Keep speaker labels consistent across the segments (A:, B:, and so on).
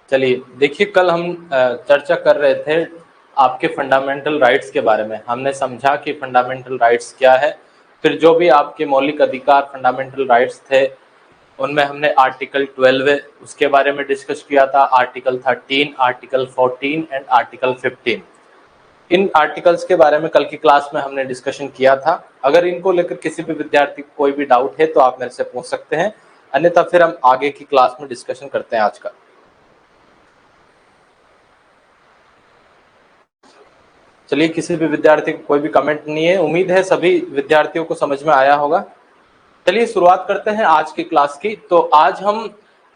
A: चलिए देखिए, कल हम चर्चा कर रहे थे आपके फंडामेंटल राइट्स के बारे में। हमने समझा कि फंडामेंटल राइट्स क्या है, फिर जो भी आपके मौलिक अधिकार फंडामेंटल राइट्स थे उनमें हमने आर्टिकल 12 उसके बारे में डिस्कस किया था, article 13, article 14 and article 15। In articles के बारे में कल की क्लास में हमने डिस्कशन किया था। अगर इनको लेकर किसी भी विद्यार्थी को कोई भी डाउट है तो आप मेरे से पूछ सकते हैं, अन्यथा फिर हम आगे की क्लास में डिस्कशन करते हैं आज का। चलिए, किसी भी विद्यार्थी को कोई भी कमेंट नहीं है, उम्मीद है सभी विद्यार्थियों को समझ में आया होगा। चलिए शुरुआत करते हैं आज की क्लास की। तो आज हम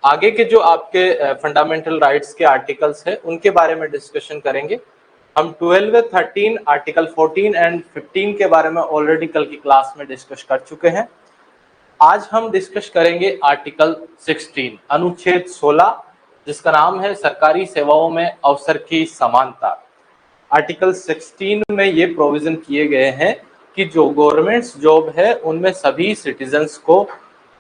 A: आगे के जो आपके फंडामेंटल राइट्स के आर्टिकल्स हैं उनके बारे में डिस्कशन करेंगे। हम 12, 13, आर्टिकल 14 एंड 15 के बारे में ऑलरेडी कल की क्लास में डिस्कस कर चुके हैं। आज हम डिस्कस करेंगे आर्टिकल 16, अनुच्छेद 16, जिसका नाम है सरकारी सेवाओं में अवसर की समानता। आर्टिकल 16 में ये प्रोविजन किए गए हैं कि जो गवर्नमेंट जॉब है उनमें सभी सिटीजन्स को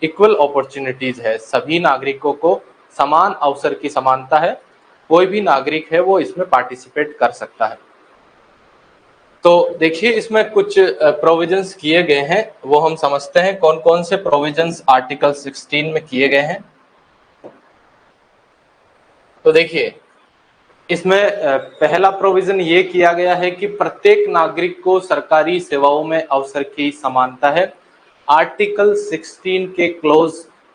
A: इक्वल अपॉर्चुनिटीज है, सभी नागरिकों को समान अवसर की समानता है। कोई भी नागरिक है वो इसमें पार्टिसिपेट कर सकता है। तो देखिए, इसमें कुछ प्रोविजंस किए गए हैं, वो हम समझते हैं कौन कौन से प्रोविजंस आर्टिकल 16 में किए गए हैं। तो देखिए, इसमें पहला प्रोविजन ये किया गया है कि प्रत्येक नागरिक को सरकारी सेवाओं में अवसर की समानता है। आर्टिकल 16 के क्लोज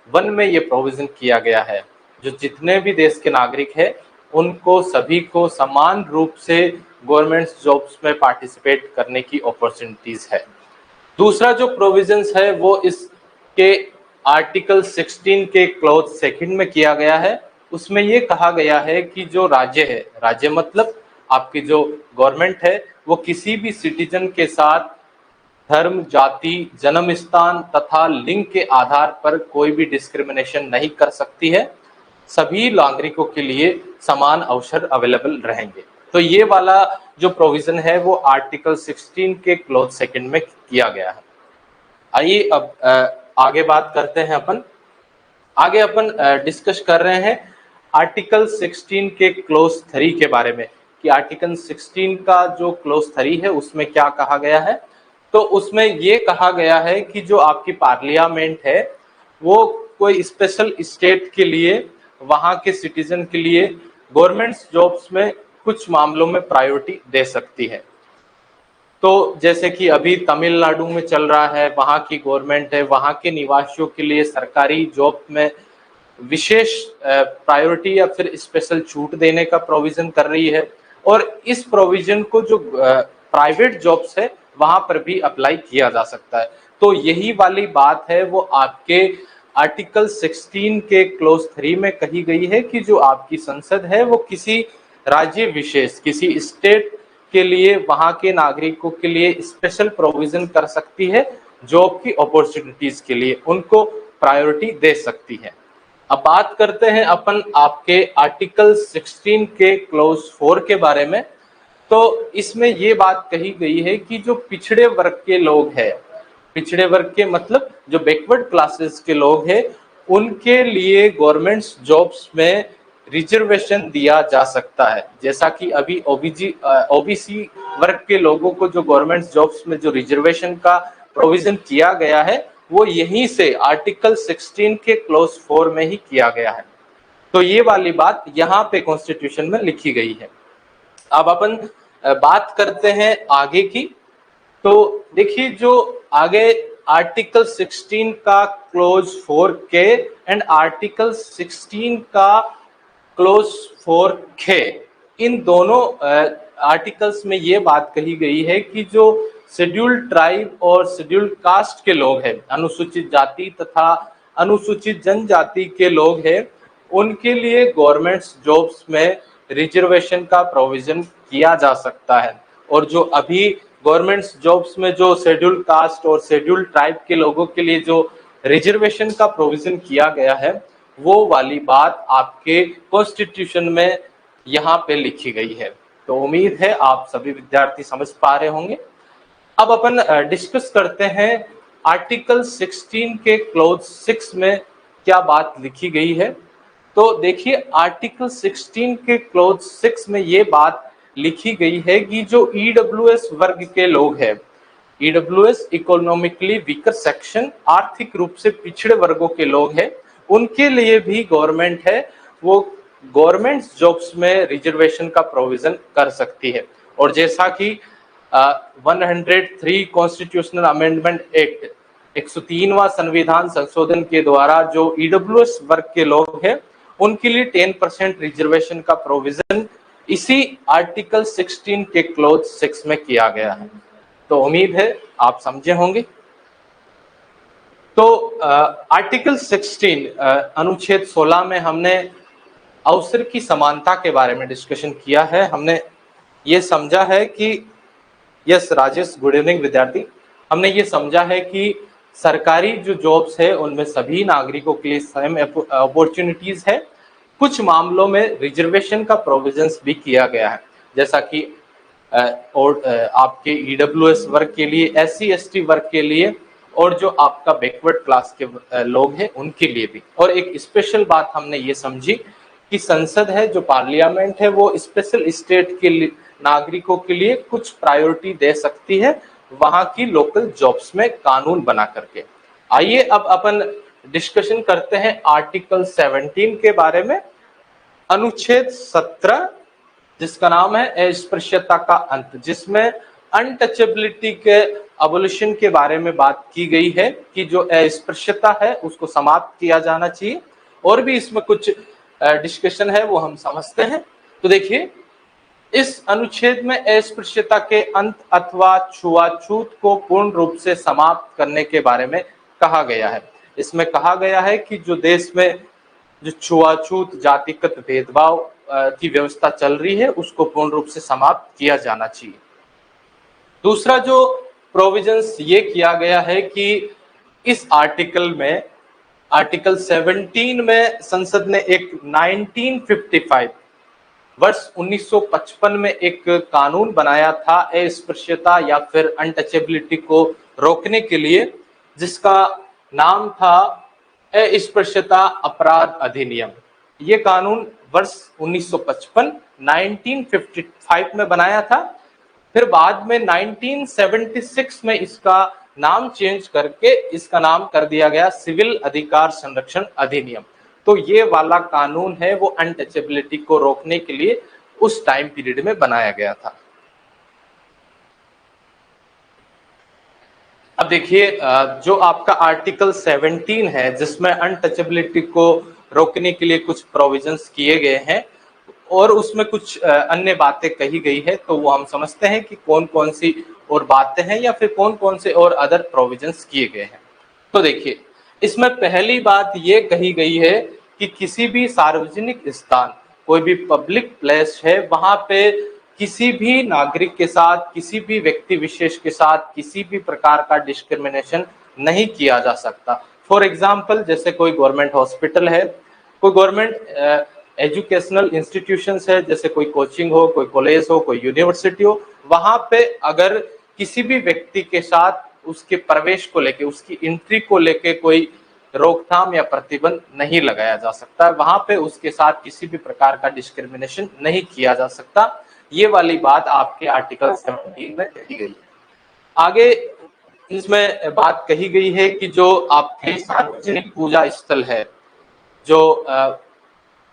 A: 1 में ये प्रोविजन किया गया है, जो जितने भी देश के नागरिक हैं उनको सभी को समान रूप से गवर्नमेंट जॉब्स में पार्टिसिपेट करने की अपॉर्चुनिटीज है। दूसरा जो प्रोविजंस है वो इसके आर्टिकल 16 के क्लॉज 2 में किया गया है। उसमें ये कहा गया है कि जो राज्य है, राज्य मतलब आपकी जो गवर्नमेंट है, वो किसी भी सिटीजन के साथ धर्म, जाति, जन्म स्थान तथा लिंग के आधार पर कोई भी डिस्क्रिमिनेशन नहीं कर सकती है। सभी नागरिकों के लिए समान अवसर अवेलेबल रहेंगे। तो ये वाला जो प्रोविजन है वो आर्टिकल 16 के क्लॉज 2 में किया गया है। आइए अब आगे बात करते हैं। आगे अपन डिस्कस कर रहे हैं आर्टिकल 16 के क्लोज 3 के बारे में, कि आर्टिकल 16 का जो क्लोज 3 है उसमें क्या कहा गया है। तो उसमें ये कहा गया है कि जो आपकी पार्लियामेंट है वो कोई स्पेशल स्टेट के लिए, वहां के सिटीजन के लिए गवर्नमेंट जॉब्स में कुछ मामलों में प्रायोरिटी दे सकती है। तो जैसे कि अभी तमिलनाडु में चल रहा है, वहां की गवर्नमेंट है वहां के निवासियों के लिए सरकारी जॉब में विशेष प्रायोरिटी या फिर स्पेशल छूट देने का प्रोविजन कर रही है, और इस प्रोविजन को जो प्राइवेट जॉब्स है वहां पर भी अप्लाई किया जा सकता है। तो यही वाली बात है वो आपके आर्टिकल 16 के क्लोज 3 में कही गई है कि जो आपकी संसद है वो किसी राज्य विशेष, किसी स्टेट के लिए, वहां के नागरिकों के लिए स्पेशल प्रोविजन कर सकती है, जॉब की अपॉर्चुनिटीज के लिए उनको प्रायोरिटी दे सकती है। अब बात करते हैं अपन आपके आर्टिकल 16 के क्लोज 4 के बारे में। तो इसमें ये बात कही गई है कि जो पिछड़े वर्ग के लोग हैं, पिछड़े वर्ग के मतलब जो बैकवर्ड क्लासेस के लोग हैं, उनके लिए गवर्नमेंट जॉब्स में रिजर्वेशन दिया जा सकता है। जैसा कि अभी ओबीसी वर्ग के लोगों को जो गवर्नमेंट जॉब्स में जो रिजर्वेशन का प्रोविजन किया गया है वो यहीं से आर्टिकल 16 के क्लोज 4 में ही किया गया है। तो ये वाली बात यहाँ पे कॉन्स्टिट्यूशन में लिखी गई है। अब अपन बात करते हैं आगे की। तो देखिए, जो आगे आर्टिकल 16 का क्लोज 4 के एंड आर्टिकल 16 का क्लोज 4 के, इन दोनों आर्टिकल्स में ये बात कही गई है कि जो शेड्यूल्ड ट्राइब और शेड्यूल्ड कास्ट के लोग हैं, अनुसूचित जाति तथा अनुसूचित जनजाति के लोग हैं, उनके लिए गवर्नमेंट जॉब्स में रिजर्वेशन का प्रोविजन किया जा सकता है। और जो अभी गवर्नमेंट जॉब्स में जो शेड्यूल्ड कास्ट और शेड्यूल्ड ट्राइब के लोगों के लिए जो रिजर्वेशन का प्रोविजन किया गया है वो वाली बात आपके कॉन्स्टिट्यूशन में यहाँ पे लिखी गई है। तो उम्मीद है आप सभी विद्यार्थी समझ पा रहे होंगे। अब अपन डिस्कस करते हैं आर्टिकल 16 के क्लोज 6 में क्या बात लिखी गई है। तो देखिए आर्टिकल 16 के क्लॉज 6 में ये बात लिखी गई है कि जो ईडब्ल्यूएस वर्ग के लोग हैं, ईडब्ल्यूएस इकोनॉमिकली वीकर सेक्शन, आर्थिक रूप से पिछड़े वर्गों के लोग हैं, उनके लिए भी गवर्नमेंट है वो गवर्नमेंट जॉब्स में रिजर्वेशन का प्रोविजन कर सकती है। और जैसा कि 103 कॉन्स्टिट्यूशनल अमेंडमेंट एक्ट 103वां संविधान संशोधन के द्वारा जो ईडब्ल्यूएस वर्ग के लोग हैं उनके लिए 10% रिजर्वेशन का प्रोविजन इसी आर्टिकल 16 के क्लॉज 6 में किया गया है। तो उम्मीद है आप समझे होंगे। तो आर्टिकल 16 अनुच्छेद 16 में हमने अवसर की समानता के बारे में डिस्कशन किया है। हमने ये समझा है कि यस राजेश, गुड इवनिंग विद्यार्थी। हमने ये समझा है कि सरकारी जो जॉब्स है उनमें सभी नागरिकों के लिए सेम अपॉर्चुनिटीज है। कुछ मामलों में रिजर्वेशन का प्रोविजंस भी किया गया है, जैसा कि और आपके ईडब्ल्यूएस वर्ग के लिए, एससी एसटी वर्ग के लिए और जो आपका बैकवर्ड क्लास के लोग हैं उनके लिए भी। और एक स्पेशल बात हमने ये समझी कि संसद है, जो पार्लियामेंट है, वो स्पेशल स्टेट के नागरिकों के लिए कुछ प्रायोरिटी दे सकती है वहां की लोकल जॉब्स में कानून बना करके। आइए अब अपन डिस्कशन करते हैं आर्टिकल 17 के बारे में। अनुच्छेद 17 जिसका नाम है अस्पृश्यता का अंत, जिसमें अनटचेबिलिटी के अबोलिशन के बारे में बात की गई है कि जो अस्पृश्यता है उसको समाप्त किया जाना चाहिए। और भी इसमें कुछ डिस्कशन है वो हम समझते हैं। तो देखिए इस अनुच्छेद में अस्पृश्यता के अंत अथवा छुआछूत को पूर्ण रूप से समाप्त करने के बारे में कहा गया है। इसमें कहा गया है कि जो देश में जो छुआछूत, जातिगत भेदभाव की व्यवस्था चल रही है उसको पूर्ण रूप से समाप्त किया जाना चाहिए। दूसरा जो प्रोविजंस ये किया गया है कि इस आर्टिकल में, आर्टिकल 17 में संसद ने एक 1955 वर्ष 1955 में एक कानून बनाया था अस्पृश्यता या फिर अनटचेबिलिटी को रोकने के लिए, जिसका नाम था अस्पृश्यता अपराध अधिनियम। ये कानून वर्ष 1955 में बनाया था। फिर बाद में 1976 में इसका नाम चेंज करके इसका नाम कर दिया गया सिविल अधिकार संरक्षण अधिनियम। तो ये वाला कानून है वो अनटचेबिलिटी को रोकने के लिए उस टाइम पीरियड में बनाया गया था। अब देखिए जो आपका आर्टिकल 17 है जिसमें अनटचेबिलिटी को रोकने के लिए कुछ प्रोविजंस किए गए हैं और उसमें कुछ अन्य बातें कही गई है, तो वो हम समझते हैं कि कौन कौन सी और बातें हैं या फिर कौन कौन से और अदर प्रोविजंस किए गए हैं। तो देखिए इसमें पहली बात ये कही गई है कि किसी भी सार्वजनिक स्थान, कोई भी पब्लिक प्लेस है, वहां पे किसी भी नागरिक के साथ, किसी भी व्यक्ति विशेष के साथ किसी भी प्रकार का डिस्क्रिमिनेशन नहीं किया जा सकता। फॉर एग्जाम्पल जैसे कोई गवर्नमेंट हॉस्पिटल है, कोई गवर्नमेंट एजुकेशनल इंस्टीट्यूशंस है, जैसे कोई कोचिंग हो, कोई कॉलेज हो, कोई यूनिवर्सिटी हो, वहां पे अगर किसी भी व्यक्ति के साथ उसके प्रवेश को लेके, उसकी एंट्री को लेके कोई रोकथाम या प्रतिबंध नहीं लगाया जा सकता, वहां पे उसके साथ किसी भी प्रकार का डिस्क्रिमिनेशन नहीं किया जा सकता। ये वाली बात आपके आर्टिकल 17 में कही गई है। आगे इसमें बात कही गई है कि जो आपके सार्वजनिक पूजा स्थल है, जो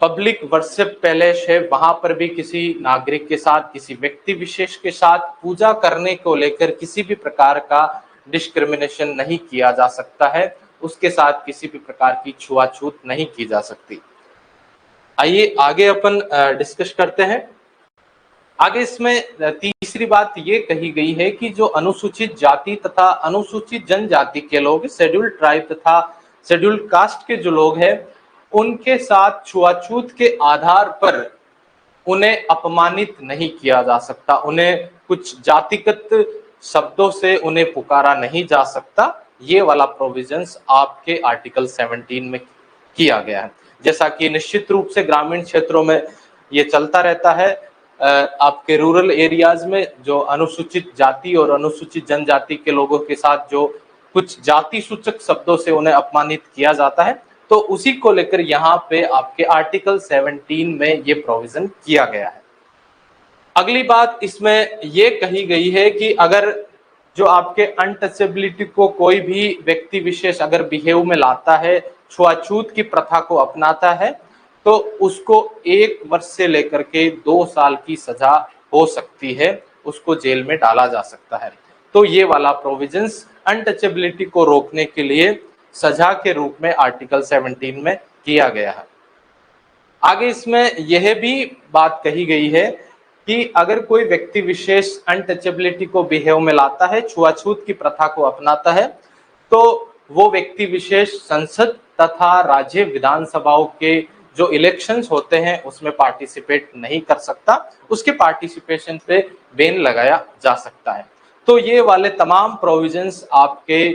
A: पब्लिक वर्शिप पैलेस है, वहां पर भी किसी नागरिक के साथ, किसी व्यक्ति विशेष के साथ पूजा करने को लेकर किसी भी प्रकार का डिस्क्रिमिनेशन नहीं किया जा सकता है, उसके साथ किसी भी प्रकार की छुआछूत नहीं की जा सकती। आइए आगे अपन डिस्कस करते हैं। आगे इसमें तीसरी बात ये कही गई है कि जो अनुसूचित जाति तथा अनुसूचित जनजाति के लोग, शेड्यूल्ड ट्राइब तथा शेड्यूल्ड कास्ट के जो लोग हैं, उनके साथ छुआछूत के आधार पर उन्हें अपमानित नहीं किया जा सकता, उन्हें कुछ जातिगत शब्दों से उन्हें पुकारा नहीं जा सकता। ये वाला प्रोविजंस आपके आर्टिकल 17 में किया गया है। जैसा कि निश्चित रूप से ग्रामीण क्षेत्रों में ये चलता रहता है, आपके रूरल एरियाज में जो अनुसूचित जाति और अनुसूचित जनजाति के लोगों के साथ जो कुछ जाति सूचक शब्दों से उन्हें अपमानित किया जाता है, तो उसी को लेकर यहाँ पे आपके आर्टिकल 17 में ये प्रोविजन किया गया है। अगली बात इसमें ये कही गई है कि अगर जो आपके अनटचेबिलिटी को कोई भी व्यक्ति विशेष अगर बिहेव में लाता है, छुआछूत की प्रथा को अपनाता है, तो उसको 1 वर्ष से लेकर के 2 साल की सजा हो सकती है, उसको जेल में डाला जा सकता है। तो ये वाला प्रोविजंस अनटचेबिलिटी को रोकने के लिए सजा के रूप में आर्टिकल 17 में किया गया है। आगे इसमें यह भी बात कही गई है कि अगर कोई व्यक्ति विशेष अनटचेबिलिटी को बिहेव में लाता है, छुआछूत की प्रथा को अपनाता है, तो वो व्यक्ति विशेष संसद तथा राज्य विधानसभाओं के जो इलेक्शंस होते हैं उसमें पार्टिसिपेट नहीं कर सकता, उसके पार्टिसिपेशन पे बैन लगाया जा सकता है। तो ये वाले तमाम प्रोविजंस आपके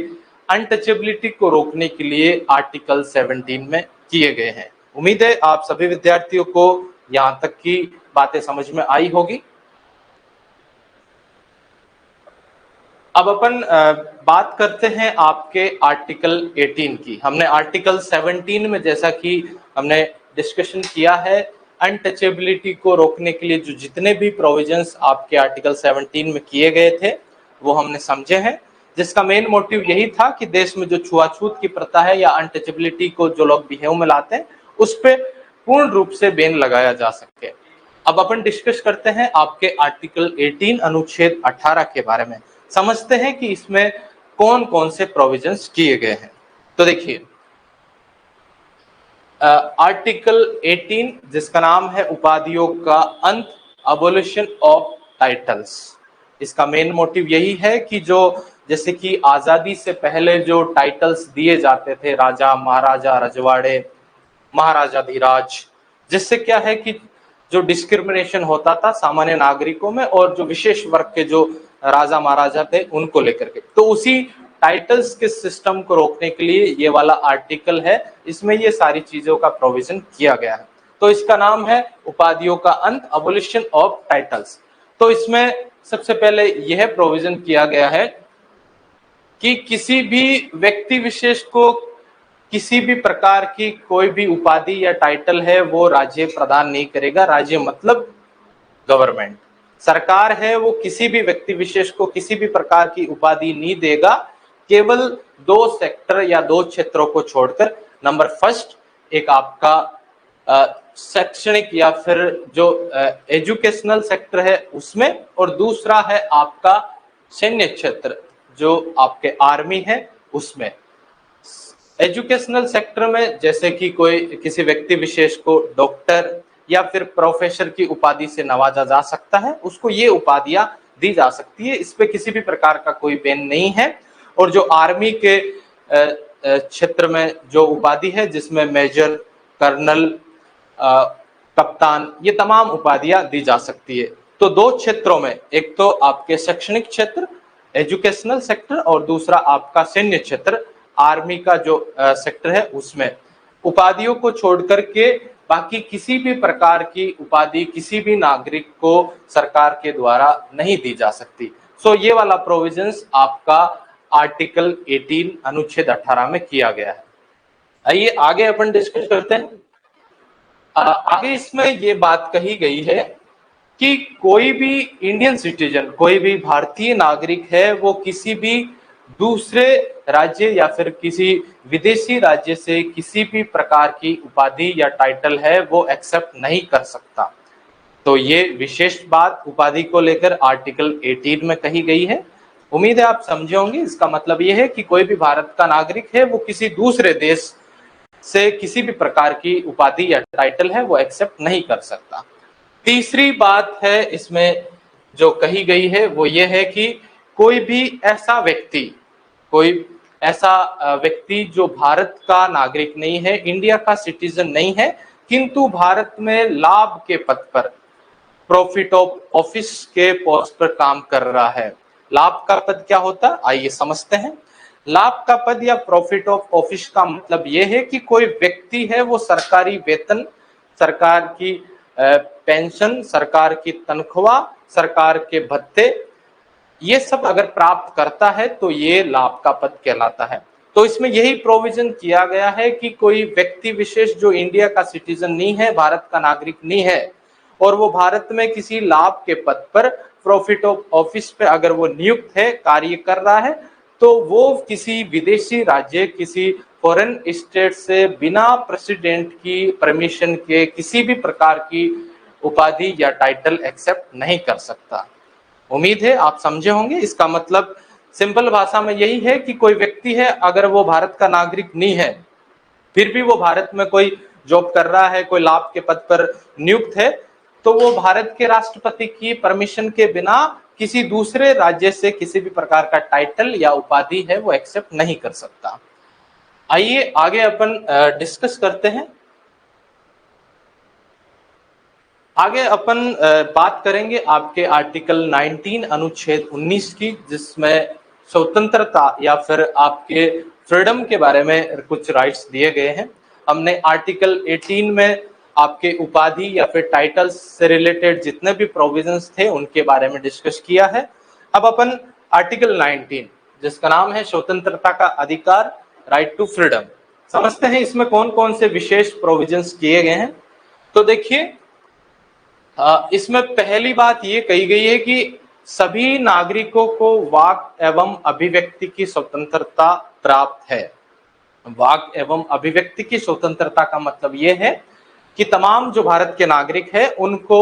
A: अनटचेबिलिटी को रोकने के लिए आर्टिकल 17 में किए गए हैं। उम्मीद है आप सभी विद्यार्थियों को यहाँ तक की बातें समझ में आई होगी। अब अपन बात करते हैं आपके आर्टिकल 18 की। हमने आर्टिकल 17 में जैसा कि हमने डिस्कशन किया है, अनटचेबिलिटी को रोकने के लिए जो जितने भी प्रोविजंस आपके आर्टिकल 17 में किए गए थे वो हमने समझे हैं, जिसका मेन मोटिव यही था कि देश में जो छुआछूत की प्रथा है या अनटचेबिलिटी को जो लोग बिहेव में लाते हैं उस पर पूर्ण रूप से बैन लगाया जा सके। अब अपन डिस्कस करते हैं आपके आर्टिकल 18 अनुच्छेद 18 के बारे में, समझते हैं कि इसमें कौन कौन से प्रोविजंस किए गए हैं। तो देखिए आर्टिकल 18 जिसका नाम है उपाधियों का अंत, अबोलिशन ऑफ टाइटल्स, इसका मेन मोटिव यही है कि जो जैसे कि आजादी से पहले जो टाइटल्स दिए जाते थे, राजा महाराजा रजवाड़े महाराजाधिराज, जिससे क्या है कि जो डिस्क्रिमिनेशन होता था सामान्य नागरिकों में और जो विशेष वर्ग के जो राजा महाराजा थे उनको लेकर के, तो उसी टाइटल्स के सिस्टम को रोकने के लिए ये वाला आर्टिकल है, इसमें ये सारी चीजों का प्रोविजन किया गया है। तो इसका नाम है उपाधियों का अंत, अबोलिशन ऑफ टाइटल्स। तो इसमें सबसे पहले यह प्रोविजन किया गया है कि किसी भी व्यक्ति विशेष को किसी भी प्रकार की कोई भी उपाधि या टाइटल है वो राज्य प्रदान नहीं करेगा। राज्य मतलब गवर्नमेंट, सरकार है, वो किसी भी व्यक्ति विशेष को किसी भी प्रकार की उपाधि नहीं देगा, केवल 2 सेक्टर या 2 क्षेत्रों को छोड़कर। नंबर फर्स्ट एक आपका शैक्षणिक या फिर जो एजुकेशनल सेक्टर है उसमें, और दूसरा है आपका सैन्य क्षेत्र जो आपके आर्मी है उसमें। एजुकेशनल सेक्टर में जैसे कि कोई किसी व्यक्ति विशेष को डॉक्टर या फिर प्रोफेसर की उपाधि से नवाजा जा सकता है, उसको ये उपाधियां दी जा सकती है, इस पे किसी भी प्रकार का कोई बैन नहीं है। और जो आर्मी के क्षेत्र में जो उपाधि है जिसमें मेजर, कर्नल, कप्तान, ये तमाम उपाधियां दी जा सकती है। तो 2 क्षेत्रों में, एक तो आपके शैक्षणिक क्षेत्र एजुकेशनल सेक्टर और दूसरा आपका सैन्य क्षेत्र आर्मी का जो सेक्टर है उसमें उपाधियों को छोड़कर के बाकी किसी भी प्रकार की उपाधि किसी भी नागरिक को सरकार के द्वारा नहीं दी जा सकती। सो ये वाला प्रोविजंस आपका आर्टिकल 18 अनुच्छेद 18 में किया गया है। आइए आगे अपन डिस्कस करते हैं। आगे इसमें ये बात कही गई है कि कोई भी इंडियन सिटीजन, कोई भी भारतीय नागरिक है, वो किसी भी दूसरे राज्य या फिर किसी विदेशी राज्य से किसी भी प्रकार की उपाधि या टाइटल है वो एक्सेप्ट नहीं कर सकता। तो ये विशेष बात उपाधि को लेकर आर्टिकल 18 में कही गई है। उम्मीद है आप समझे होंगे। इसका मतलब ये है कि कोई भी भारत का नागरिक है वो किसी दूसरे देश से किसी भी प्रकार की उपाधि या टाइटल है वो एक्सेप्ट नहीं कर सकता। तीसरी बात है इसमें जो कही गई है वो ये है कि कोई भी ऐसा व्यक्ति, कोई ऐसा व्यक्ति जो भारत का नागरिक नहीं है, इंडिया का सिटीजन नहीं है, किंतु भारत में लाभ के पद पर, प्रॉफिट ऑफ ऑफिस के पोस्ट पर काम कर रहा है। लाभ का पद क्या होता है आइए समझते हैं। लाभ का पद या प्रॉफिट ऑफ ऑफिस का मतलब यह है कि कोई व्यक्ति है वो सरकारी वेतन, सरकार की पेंशन, सरकार की तनख्वाह, सरकार के भत्ते, ये सब अगर प्राप्त करता है तो ये लाभ का पद कहलाता है। तो इसमें यही प्रोविजन किया गया है कि कोई व्यक्ति विशेष जो इंडिया का सिटीजन नहीं है, भारत का नागरिक नहीं है, और वो भारत में किसी लाभ के पद पर प्रॉफिट ऑफ ऑफिस पे अगर वो नियुक्त है, कार्य कर रहा है, तो वो किसी विदेशी राज्य, किसी फॉरेन स्टेट से बिना प्रेसिडेंट की परमिशन के किसी भी प्रकार की उपाधि या टाइटल एक्सेप्ट नहीं कर सकता। उम्मीद है आप समझे होंगे। इसका मतलब सिंपल भाषा में यही है कि कोई व्यक्ति है, अगर वो भारत का नागरिक नहीं है, फिर भी वो भारत में कोई जॉब कर रहा है, कोई लाभ के पद पर नियुक्त है, तो वो भारत के राष्ट्रपति की परमिशन के बिना किसी दूसरे राज्य से किसी भी प्रकार का टाइटल या उपाधि है वो एक्सेप्ट नहीं कर सकता। आइए आगे अपन डिस्कस करते हैं। आगे अपन बात करेंगे आपके आर्टिकल 19 अनुच्छेद 19 की, जिसमें स्वतंत्रता या फिर आपके फ्रीडम के बारे में कुछ राइट्स दिए गए हैं। हमने आर्टिकल 18 में आपके उपाधि या फिर टाइटल्स से रिलेटेड जितने भी प्रोविजंस थे उनके बारे में डिस्कस किया है। अब अपन आर्टिकल 19 जिसका नाम है स्वतंत्रता का अधिकार, राइट टू फ्रीडम, समझते हैं इसमें कौन कौन से विशेष प्रोविजंस किए गए हैं। तो देखिए, इसमें पहली बात ये कही गई है कि सभी नागरिकों को वाक एवं अभिव्यक्ति की स्वतंत्रता प्राप्त है। वाक एवं अभिव्यक्ति की स्वतंत्रता का मतलब ये है कि तमाम जो भारत के नागरिक हैं उनको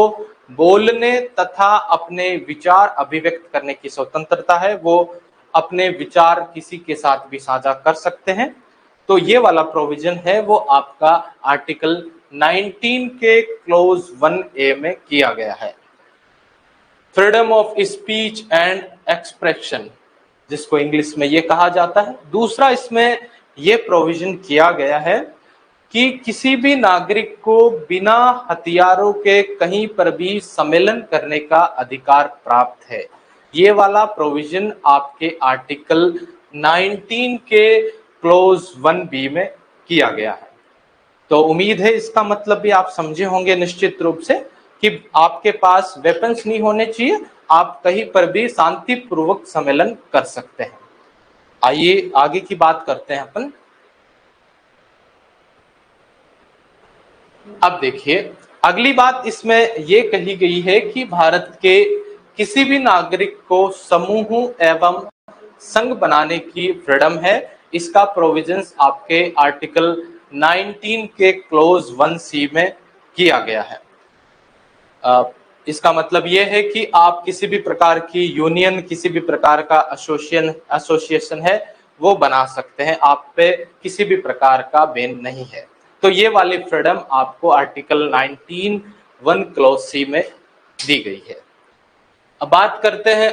A: बोलने तथा अपने विचार अभिव्यक्त करने की स्वतंत्रता है। वो अपने विचार किसी के साथ भी साझा कर सकते हैं। तो ये वाला प्रोविजन है वो आपका आर्टिकल 19 के क्लोज 1A में किया गया है। Freedom of speech and expression, जिसको इंग्लिश में ये कहा जाता है। दूसरा इसमें ये प्रोविजन किया गया है कि किसी भी नागरिक को बिना हथियारों के कहीं पर भी सम्मेलन करने का अधिकार प्राप्त है। ये वाला प्रोविजन आपके आर्टिकल 19 के क्लोज 1B में किया गया है। तो उम्मीद है इसका मतलब भी आप समझे होंगे निश्चित रूप से कि आपके पास वेपन्स नहीं होने चाहिए, आप कहीं पर भी शांतिपूर्वक सम्मेलन कर सकते हैं। आइए आगे की बात करते हैं अपन। अब देखिए, अगली बात इसमें ये कही गई है कि भारत के किसी भी नागरिक को समूह एवं संघ बनाने की फ्रीडम है। इसका प्रोविजंस आपके आर्टिकल 19 के क्लोज 1C में किया गया है। इसका मतलब यह है कि आप किसी भी प्रकार की यूनियन, किसी भी प्रकार का एसोसिएशन है वो बना सकते हैं, आप पे किसी भी प्रकार का बैन नहीं है। तो ये वाली फ्रीडम आपको आर्टिकल 19 1 क्लोज C में दी गई है। अब बात करते हैं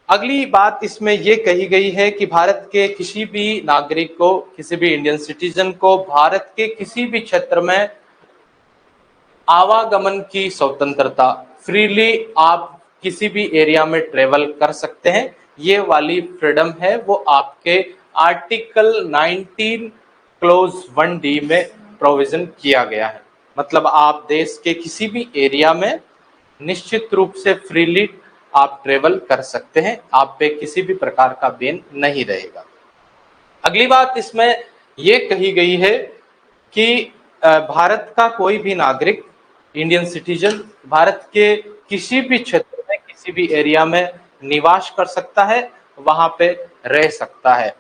A: अगली बात इसमें ये कही गई है कि भारत के किसी भी नागरिक को, किसी भी इंडियन सिटीजन को भारत के किसी भी क्षेत्र में आवागमन की स्वतंत्रता, फ्रीली आप किसी भी एरिया में ट्रेवल कर सकते हैं। ये वाली फ्रीडम है वो आपके आर्टिकल 19 क्लोज 1D में प्रोविजन किया गया है। मतलब आप देश के किसी भी एरिया में निश्चित रूप से फ्रीली आप ट्रेवल कर सकते हैं, आप पे किसी भी प्रकार का बैन नहीं रहेगा। अगली बात इसमें ये कही गई है कि भारत का कोई भी नागरिक, इंडियन सिटीजन, भारत के किसी भी क्षेत्र में, किसी भी एरिया में निवास कर सकता है, वहां पे रह सकता है।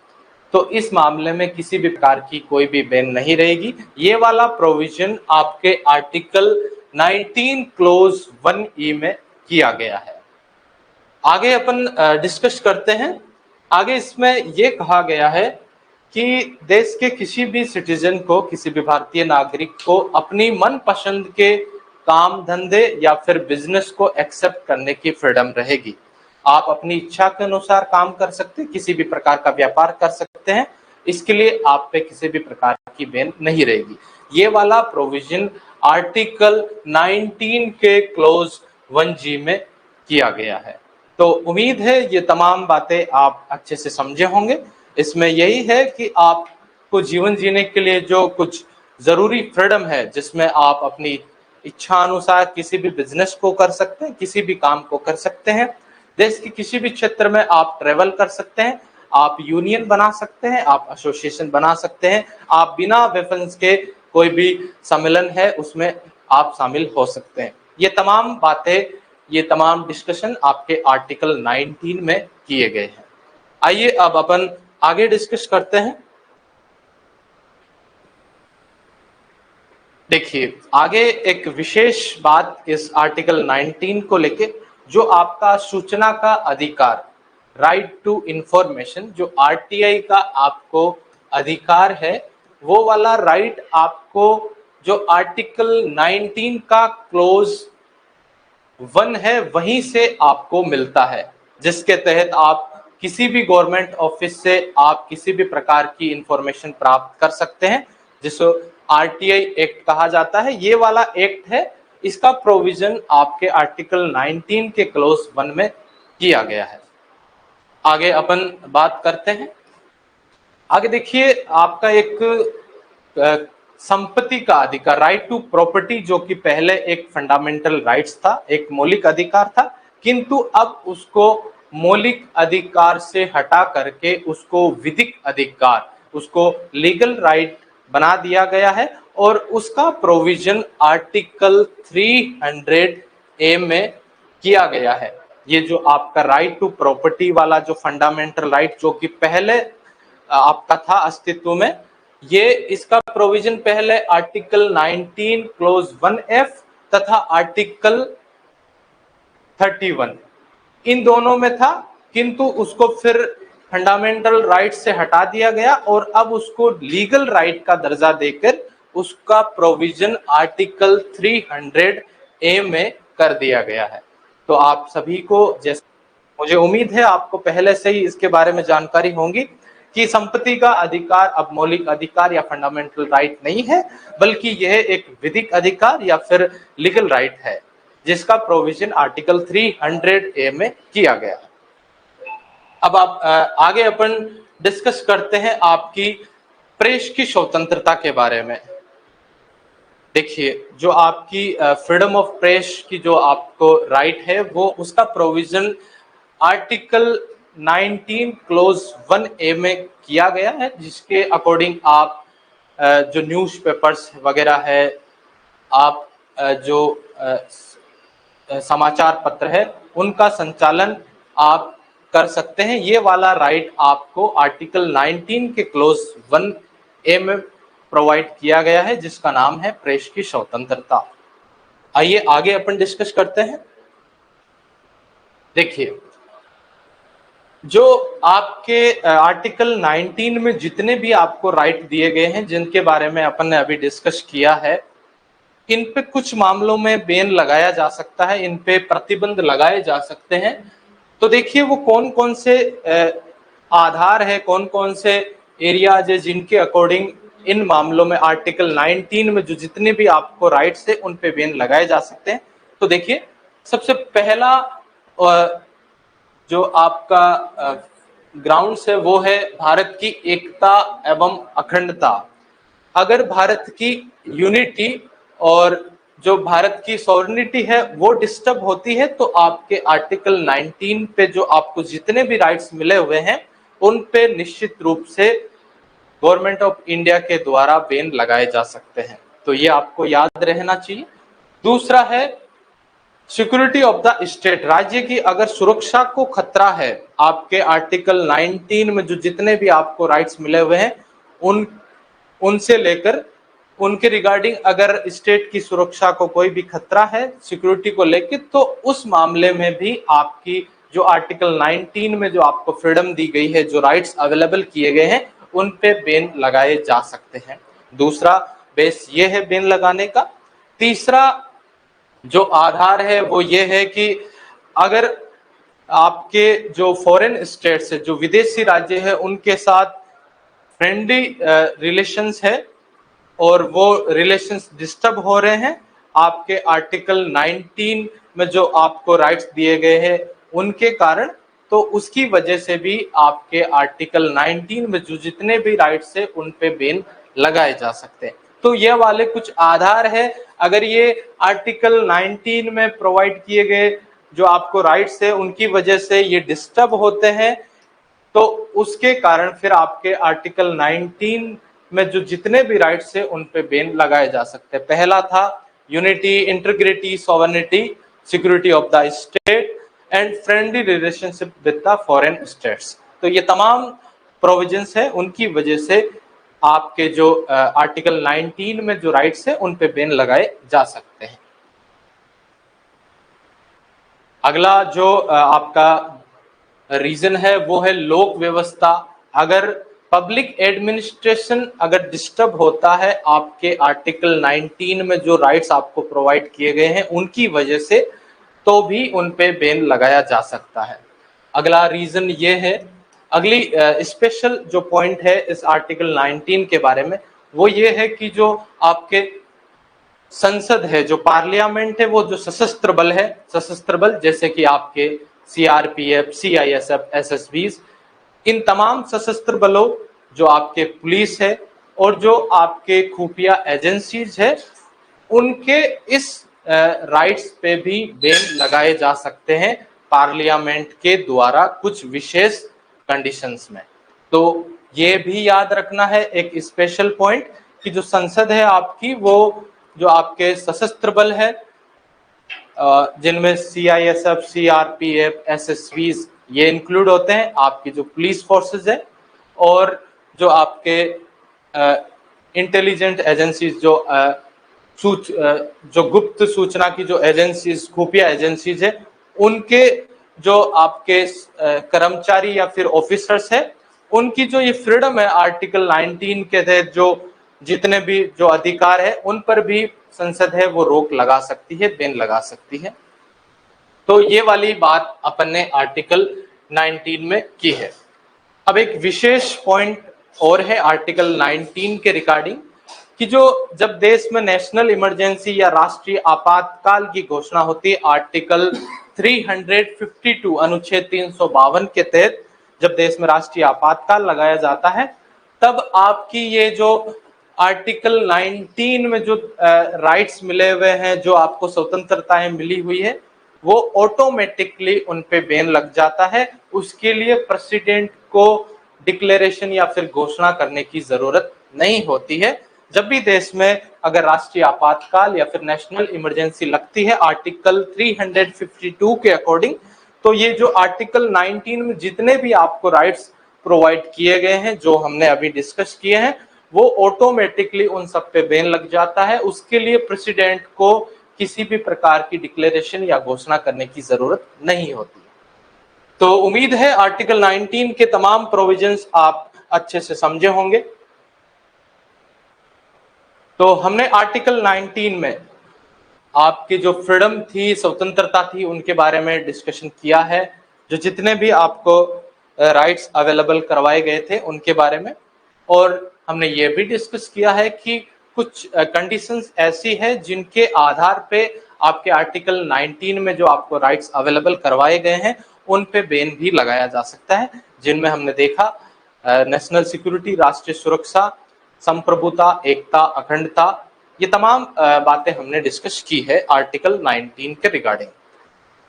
A: तो इस मामले में किसी भी प्रकार की कोई भी बैन नहीं रहेगी। ये वाला प्रोविजन आपके आर्टिकल 19 क्लोज 1E में किया गया है। आगे अपन डिस्कस करते हैं। आगे इसमें यह कहा गया है कि देश के किसी भी सिटीजन को, किसी भी भारतीय नागरिक को अपनी मनपसंद के काम धंधे या फिर बिजनेस को एक्सेप्ट करने की फ्रीडम रहेगी। आप अपनी इच्छा के अनुसार काम कर सकते हैं, किसी भी प्रकार का व्यापार कर सकते हैं, इसके लिए आप पे किसी भी प्रकार की बैन नहीं रहेगी। ये वाला प्रोविजन आर्टिकल 19 के क्लोज 1G में किया गया है। तो उम्मीद है ये तमाम बातें आप अच्छे से समझे होंगे। इसमें यही है कि आपको जीवन जीने के लिए जो कुछ जरूरी फ्रीडम है, जिसमें आप अपनी इच्छा अनुसार किसी भी बिजनेस को कर सकते हैं, किसी भी काम को कर सकते हैं, देश के किसी भी क्षेत्र में आप ट्रेवल कर सकते हैं, आप यूनियन बना सकते हैं, आप एसोसिएशन बना सकते हैं, आप बिना वेपन्स के कोई भी सम्मेलन है उसमें आप शामिल हो सकते हैं। ये तमाम बातें, ये तमाम डिस्कशन आपके आर्टिकल 19 में किए गए हैं। आइए अब अपन आगे डिस्कस करते हैं। देखिए, आगे एक विशेष बात इस आर्टिकल 19 को लेके, जो आपका सूचना का अधिकार, राइट टू इंफॉर्मेशन, जो आरटीआई का आपको अधिकार है, वो वाला राइट आपको जो आर्टिकल 19 का क्लोज 1 है वहीं से आपको मिलता है, जिसके तहत आप किसी भी गवर्नमेंट ऑफिस से आप किसी भी प्रकार की इंफॉर्मेशन प्राप्त कर सकते हैं, जिसको आरटीआई एक्ट कहा जाता है। ये वाला एक्ट है, इसका प्रोविजन आपके आर्टिकल 19 के क्लोज 1 में किया गया है। आगे अपन बात करते हैं। आगे देखिए, आपका एक संपत्ति का अधिकार, राइट टू प्रॉपर्टी, जो कि पहले एक फंडामेंटल राइट्स था, एक मौलिक अधिकार था, किंतु अब उसको मौलिक अधिकार से हटा करके उसको विधिक अधिकार, उसको लीगल राइट बना दिया गया है, और उसका प्रोविजन आर्टिकल 300A में किया गया है। ये जो आपका राइट टू प्रॉपर्टी वाला जो फंडामेंटल राइट, जो कि पहले आपका था अस्तित्व में, ये इसका प्रोविजन पहले आर्टिकल 19 क्लोज 1F तथा आर्टिकल 31 इन दोनों में था, किंतु उसको फिर फंडामेंटल राइट से हटा दिया गया और अब उसको लीगल राइट का दर्जा देकर उसका प्रोविजन आर्टिकल 300A में कर दिया गया है। तो आप सभी को, जैसे मुझे उम्मीद है आपको पहले से ही इसके बारे में जानकारी होगी कि संपत्ति का अधिकार अब मौलिक अधिकार या फंडामेंटल राइट नहीं है, बल्कि यह एक विधिक अधिकार या फिर लीगल राइट है, जिसका प्रोविजन आर्टिकल 300A में किया गया। अब आप आगे अपन डिस्कस करते हैं आपकी प्रेस की स्वतंत्रता के बारे में। देखिए, जो आपकी फ्रीडम ऑफ प्रेस की जो आपको राइट है, वो उसका प्रोविजन आर्टिकल 19 क्लोज 1A में किया गया है, जिसके अकॉर्डिंग आप जो न्यूज़पेपर्स वगैरह है, आप जो समाचार पत्र है, उनका संचालन आप कर सकते हैं। ये वाला राइट आपको आर्टिकल 19 के क्लोज 1A में प्रोवाइड किया गया है, जिसका नाम है प्रेस की स्वतंत्रता। आइए आगे अपन डिस्कस करते हैं। देखिए, जो आपके आर्टिकल 19 में जितने भी आपको राइट दिए गए हैं, जिनके बारे में अपन ने अभी डिस्कस किया है, इन पे कुछ मामलों में बैन लगाया जा सकता है, इन पे प्रतिबंध लगाए जा सकते हैं। तो देखिए, वो कौन कौन से आधार है, कौन कौन से एरियाज है जिनके अकॉर्डिंग इन मामलों में आर्टिकल 19 में जो जितने भी आपको राइट्स है उन पे बैन लगाए जा सकते हैं। तो देखिए, सबसे पहला जो आपका ग्राउंड्स है वो है भारत की एकता एवं अखंडता। अगर भारत की यूनिटी और जो भारत की सॉवरेनिटी है वो डिस्टर्ब होती है, तो आपके आर्टिकल 19 पे जो आपको जितने भी राइट्स मिले हुए हैं उन पे निश्चित रूप से गवर्नमेंट ऑफ इंडिया के द्वारा बैन लगाए जा सकते हैं। तो ये आपको याद रहना चाहिए। दूसरा है सिक्योरिटी ऑफ द स्टेट। राज्य की अगर सुरक्षा को खतरा है, आपके आर्टिकल 19 में जो जितने भी आपको राइट्स मिले हुए हैं उनसे लेकर उनके रिगार्डिंग अगर स्टेट की सुरक्षा को कोई भी खतरा है सिक्योरिटी को लेकर, तो उस मामले में भी आपकी जो आर्टिकल 19 में जो आपको फ्रीडम दी गई है, जो राइट्स अवेलेबल किए गए हैं, उन पे बैन लगाए जा सकते हैं। दूसरा बेस ये है बैन लगाने का। तीसरा जो आधार है वो ये है कि अगर आपके जो फॉरेन स्टेट्स है, जो विदेशी राज्य है, उनके साथ फ्रेंडली रिलेशंस है और वो रिलेशंस डिस्टर्ब हो रहे हैं आपके आर्टिकल 19 में जो आपको राइट्स दिए गए हैं उनके कारण, तो उसकी वजह से भी आपके आर्टिकल 19 में जो जितने भी राइट्स है उन पे बैन लगाए जा सकते हैं। तो ये वाले कुछ आधार है। अगर ये आर्टिकल 19 में प्रोवाइड किए गए जो आपको राइट्स है उनकी वजह से ये डिस्टर्ब होते हैं, तो उसके कारण फिर आपके आर्टिकल 19 में जो जितने भी राइट्स है उन पे बैन लगाए जा सकते हैं। पहला था unity, integrity, sovereignty, security of the state and friendly relationship with the foreign states. तो ये तमाम प्रोविजंस है, उनकी वजह से आपके जो आर्टिकल 19 में जो राइट्स है उन पे बैन लगाए जा सकते हैं। अगला जो आपका रीजन है वो है लोक व्यवस्था। अगर पब्लिक एडमिनिस्ट्रेशन अगर डिस्टर्ब होता है आपके आर्टिकल 19 में जो राइट्स आपको प्रोवाइड किए गए हैं उनकी वजह से, तो भी उन पे बैन लगाया जा सकता है। अगला रीजन ये है, अगली स्पेशल जो पॉइंट है इस आर्टिकल 19 के बारे में वो ये है कि जो आपके संसद है, जो पार्लियामेंट है, वो जो सशस्त्र बल है, सशस्त्र बल जैसे कि आपके सीआरपीएफ, सीआईएसएफ, एसएसबीज, इन तमाम सशस्त्र बलों, जो आपके पुलिस है और जो आपके खुफिया एजेंसीज है, उनके इस राइट्स पे भी बैन लगाए जा सकते हैं पार्लियामेंट के द्वारा कुछ विशेष कंडीशंस में। तो ये भी याद रखना है एक स्पेशल पॉइंट कि जो संसद है आपकी, वो जो आपके सशस्त्र बल है जिनमें सीआईएसएफ, सीआरपीएफ, एसएसबीज ये इंक्लूड होते हैं, आपकी जो पुलिस फोर्सेस है और जो आपके इंटेलिजेंट एजेंसीज, जो गुप्त सूचना की जो एजेंसीज, खुफिया एजेंसीज है, उनके जो आपके कर्मचारी या फिर ऑफिसर्स है, उनकी जो ये फ्रीडम है आर्टिकल 19 के तहत जो जितने भी जो अधिकार है उन पर भी संसद है वो रोक लगा सकती है, बैन लगा सकती है। तो ये वाली बात अपन ने आर्टिकल 19 में की है। अब एक विशेष पॉइंट और है आर्टिकल 19 के रिगार्डिंग कि जो जब देश में नेशनल इमरजेंसी या राष्ट्रीय आपातकाल की घोषणा होती है, आर्टिकल 352 अनुच्छेद 352 के तहत जब देश में राष्ट्रीय आपातकाल लगाया जाता है, तब आपकी ये जो आर्टिकल 19 में जो राइट्स मिले हुए हैं, जो आपको स्वतंत्रताएं मिली हुई है, वो ऑटोमेटिकली उन पे बैन लग जाता है। उसके लिए प्रेसिडेंट को डिक्लेरेशन या फिर घोषणा करने की जरूरत नहीं होती है। जब भी देश में अगर राष्ट्रीय आपातकाल या फिर नेशनल इमरजेंसी लगती है आर्टिकल 352 के अकॉर्डिंग, तो ये जो आर्टिकल 19 में जितने भी आपको राइट्स प्रोवाइड किए गए हैं, जो हमने अभी डिस्कस किए हैं, वो ऑटोमेटिकली उन सब पे बैन लग जाता है। उसके लिए प्रेसिडेंट को किसी भी प्रकार की डिक्लेरेशन या घोषणा करने की जरूरत नहीं होती। तो उम्मीद है आर्टिकल 19 के तमाम प्रोविजंस आप अच्छे से समझे होंगे। तो हमने आर्टिकल 19 में आपकी जो फ्रीडम थी, स्वतंत्रता थी, उनके बारे में डिस्कशन किया है। जो जितने भी आपको राइट्स अवेलेबल करवाए गए थे उनके बारे में, और हमने ये भी डिस्कस किया है कि कुछ कंडीशंस ऐसी है जिनके आधार पे आपके आर्टिकल 19 में जो आपको राइट्स अवेलेबल करवाए गए हैं उन पे बैन भी लगाया जा सकता है, जिनमें हमने देखा नेशनल सिक्योरिटी, राष्ट्रीय सुरक्षा, संप्रभुता, एकता, अखंडता, ये तमाम बातें हमने डिस्कस की है आर्टिकल 19 के रिगार्डिंग।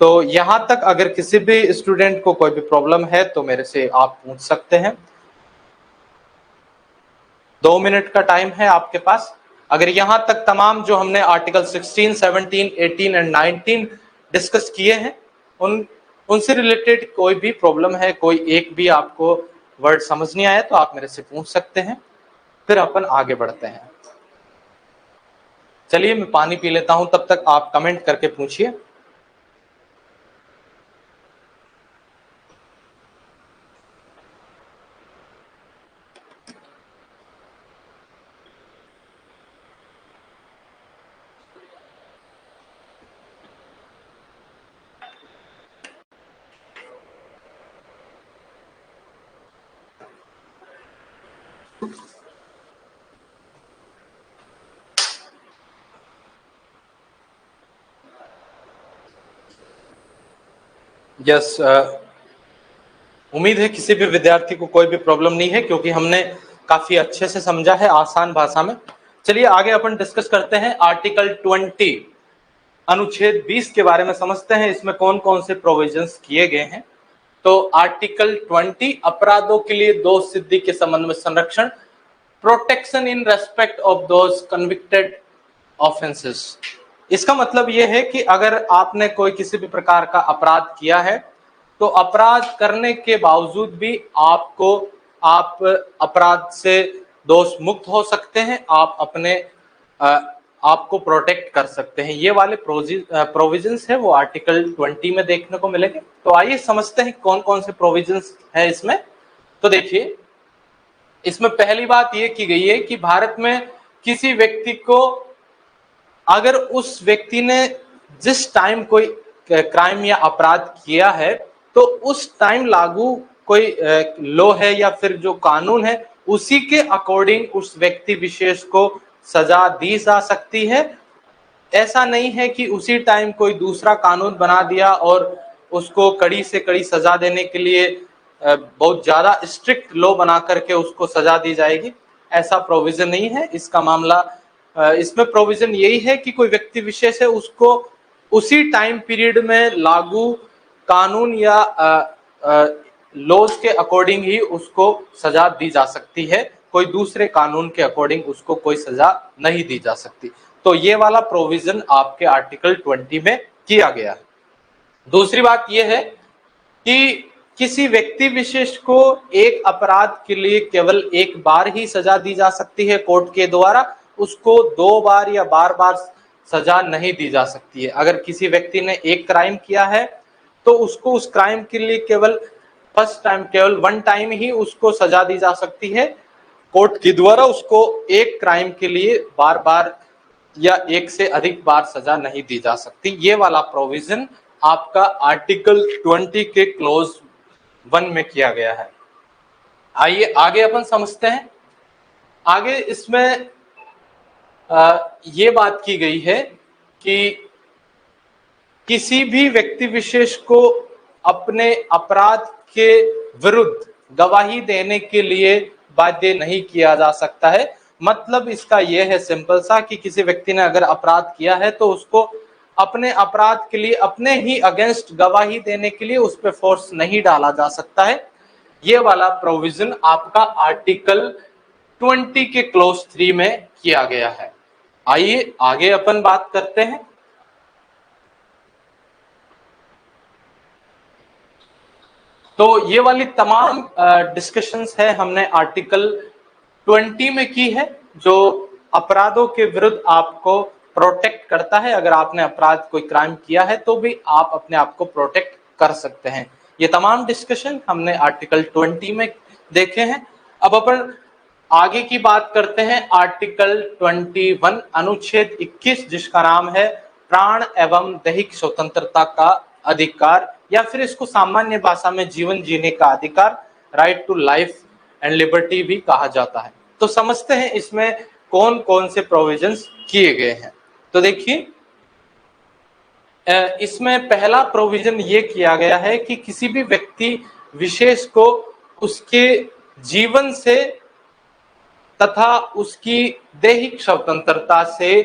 A: तो यहाँ तक अगर किसी भी स्टूडेंट को कोई भी प्रॉब्लम है तो मेरे से आप पूछ सकते हैं। 2 मिनट का टाइम है आपके पास। अगर यहाँ तक तमाम जो हमने आर्टिकल 16, 17, 18 एंड 19 डिस्कस किए हैं उनसे रिलेटेड कोई भी प्रॉब्लम है, कोई एक भी आपको वर्ड समझ नहीं आया, तो आप मेरे से पूछ सकते हैं, फिर अपन आगे बढ़ते हैं। चलिए मैं पानी पी लेता हूं, तब तक आप कमेंट करके पूछिए। यस, उम्मीद है किसी भी विद्यार्थी को कोई भी प्रॉब्लम नहीं है, क्योंकि हमने काफी अच्छे से समझा है आसान भाषा में। चलिए आगे अपन डिस्कस करते हैं आर्टिकल 20 अनुच्छेद 20 के बारे में समझते हैं, इसमें कौन कौन से प्रोविजंस किए गए हैं। तो आर्टिकल 20 अपराधों के लिए दोष सिद्धि के संबंध में संरक्षण, protection in respect of those convicted offences. इसका मतलब यह है कि अगर आपने कोई किसी भी प्रकार का अपराध किया है तो अपराध करने के बावजूद भी आप अपराध से दोष मुक्त हो सकते हैं, आप अपने आपको प्रोटेक्ट कर सकते हैं। ये वाले प्रोविजंस है वो आर्टिकल 20 में देखने को मिलेंगे। तो आइए समझते हैं कौन कौन से प्रोविजंस है इसमें। तो देखिए, इसमें पहली बात ये की गई है कि भारत में किसी व्यक्ति को, अगर उस व्यक्ति ने जिस टाइम कोई क्राइम या अपराध किया है तो उस टाइम लागू कोई लॉ है या फिर जो कानून है उसी के अकॉर्डिंग उस व्यक्ति विशेष को सजा दी जा सकती है। ऐसा नहीं है कि उसी टाइम कोई दूसरा कानून बना दिया और उसको कड़ी से कड़ी सजा देने के लिए बहुत ज्यादा स्ट्रिक्ट लॉ बना करके उसको सजा दी जाएगी, ऐसा प्रोविजन नहीं है। इसका मामला, इसमें प्रोविजन यही है कि कोई व्यक्ति विशेष है उसको उसी टाइम पीरियड में लागू कानून या लॉज के अकॉर्डिंग ही उसको सजा दी जा सकती है, कोई दूसरे कानून के अकॉर्डिंग उसको कोई सजा नहीं दी जा सकती। तो ये वाला प्रोविजन आपके आर्टिकल 20 में किया गया है। दूसरी बात यह है कि किसी व्यक्ति विशेष को एक अपराध के लिए केवल एक बार ही सजा दी जा सकती है कोर्ट के द्वारा, उसको 2 बार या बार बार सजा नहीं दी जा सकती है। अगर किसी व्यक्ति ने एक क्राइम किया है तो उसको उस क्राइम के लिए केवल फर्स्ट टाइम, केवल 1 टाइम ही उसको सजा दी जा सकती है कोर्ट के द्वारा, उसको एक क्राइम के लिए बार बार या एक से अधिक बार सजा नहीं दी जा सकती। ये वाला प्रोविजन आपका आर्टिकल 20 के क्लोज 1 में किया गया है। आइए आगे अपन समझते हैं। आगे इसमें ये बात की गई है कि किसी भी व्यक्ति विशेष को अपने अपराध के विरुद्ध गवाही देने के लिए बाध्य नहीं किया जा सकता है। मतलब इसका यह है सिंपल सा कि किसी व्यक्ति ने अगर अपराध किया है तो उसको अपने अपराध के लिए अपने ही अगेंस्ट गवाही देने के लिए उस पर फोर्स नहीं डाला जा सकता है। ये वाला प्रोविजन आपका आर्टिकल 20 के क्लोज 3 में किया गया है। आइए आगे अपन बात करते हैं। तो ये वाली तमाम डिस्कशंस है हमने आर्टिकल 20 में की है, जो अपराधों के विरुद्ध आपको प्रोटेक्ट करता है। अगर आपने अपराध कोई क्राइम किया है तो भी आप अपने आप को प्रोटेक्ट कर सकते हैं। ये तमाम डिस्कशन हमने आर्टिकल 20 में देखे हैं। अब अपन आगे की बात करते हैं आर्टिकल 21 अनुच्छेद 21, जिसका नाम है प्राण एवं दैहिक स्वतंत्रता का अधिकार, या फिर इसको सामान्य भाषा में जीवन जीने का अधिकार, right to life and liberty भी कहा जाता है। तो समझते हैं इसमें कौन कौन से प्रोविजंस किए गए हैं। तो देखिए, इसमें पहला प्रोविजन ये किया गया है कि किसी भी व्यक्ति विशेष को उसके जीवन से तथा उसकी दैहिक स्वतंत्रता से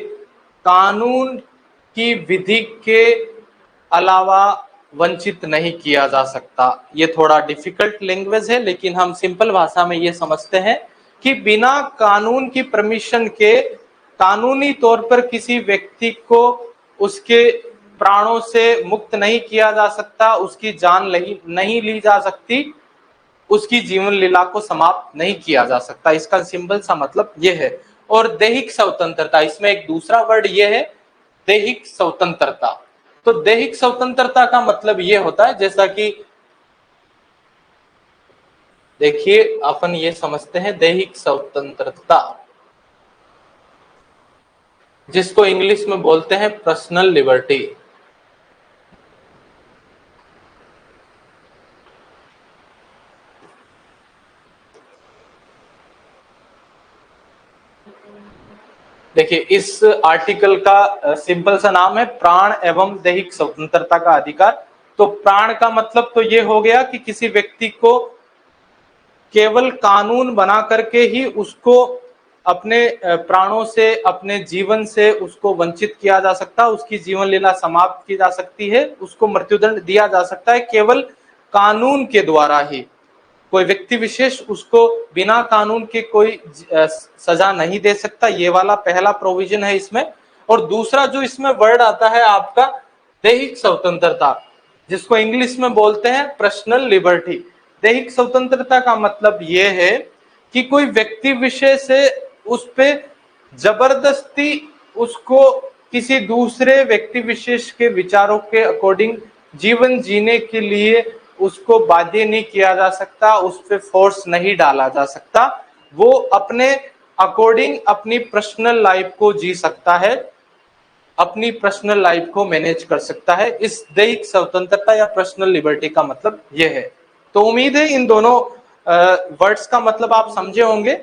A: कानून की विधि के अलावा वंचित नहीं किया जा सकता। ये थोड़ा डिफिकल्ट लैंग्वेज है, लेकिन हम सिंपल भाषा में ये समझते हैं कि बिना कानून की परमिशन के कानूनी तौर पर किसी व्यक्ति को उसके प्राणों से मुक्त नहीं किया जा सकता, उसकी जान नहीं ली जा सकती, उसकी जीवन लीला को समाप्त नहीं किया जा सकता। इसका सिंपल सा मतलब ये है। और दैहिक स्वतंत्रता, इसमें एक दूसरा वर्ड ये है दैहिक स्वतंत्रता। तो दैहिक स्वतंत्रता का मतलब ये होता है, जैसा कि देखिए अपन ये समझते हैं दैहिक स्वतंत्रता, जिसको इंग्लिश में बोलते हैं पर्सनल लिबर्टी। देखिए, इस आर्टिकल का सिंपल सा नाम है प्राण एवं दैहिक स्वतंत्रता का अधिकार। तो प्राण का मतलब तो ये हो गया कि किसी व्यक्ति को केवल कानून बना करके ही उसको अपने प्राणों से, अपने जीवन से उसको वंचित किया जा सकता है, उसकी जीवन लीला समाप्त की जा सकती है, उसको मृत्युदंड दिया जा सकता है केवल कानून के द्वारा ही, कोई व्यक्ति विशेष उसको बिना कानून के कोई सजा नहीं दे सकता। ये वाला पहला प्रोविजन है इसमें। और दूसरा जो इसमें वर्ड आता है आपका दैहिक स्वतंत्रता, जिसको इंग्लिश में बोलते हैं पर्सनल लिबर्टी। दैहिक स्वतंत्रता का मतलब ये है कि कोई व्यक्ति विशेष से उस पे जबरदस्ती उसको किसी दूसरे व्यक्ति विशेष के विचारों के अकॉर्डिंग जीवन जीने के लिए उसको बाध्य नहीं किया जा सकता, उस पे फोर्स नहीं डाला जा सकता। वो अपने अकॉर्डिंग अपनी पर्सनल लाइफ को जी सकता है, अपनी पर्सनल लाइफ को मैनेज कर सकता है। इस दैहिक स्वतंत्रता या पर्सनल लिबर्टी का मतलब यह है। तो उम्मीद है इन दोनों वर्ड्स का मतलब आप समझे होंगे,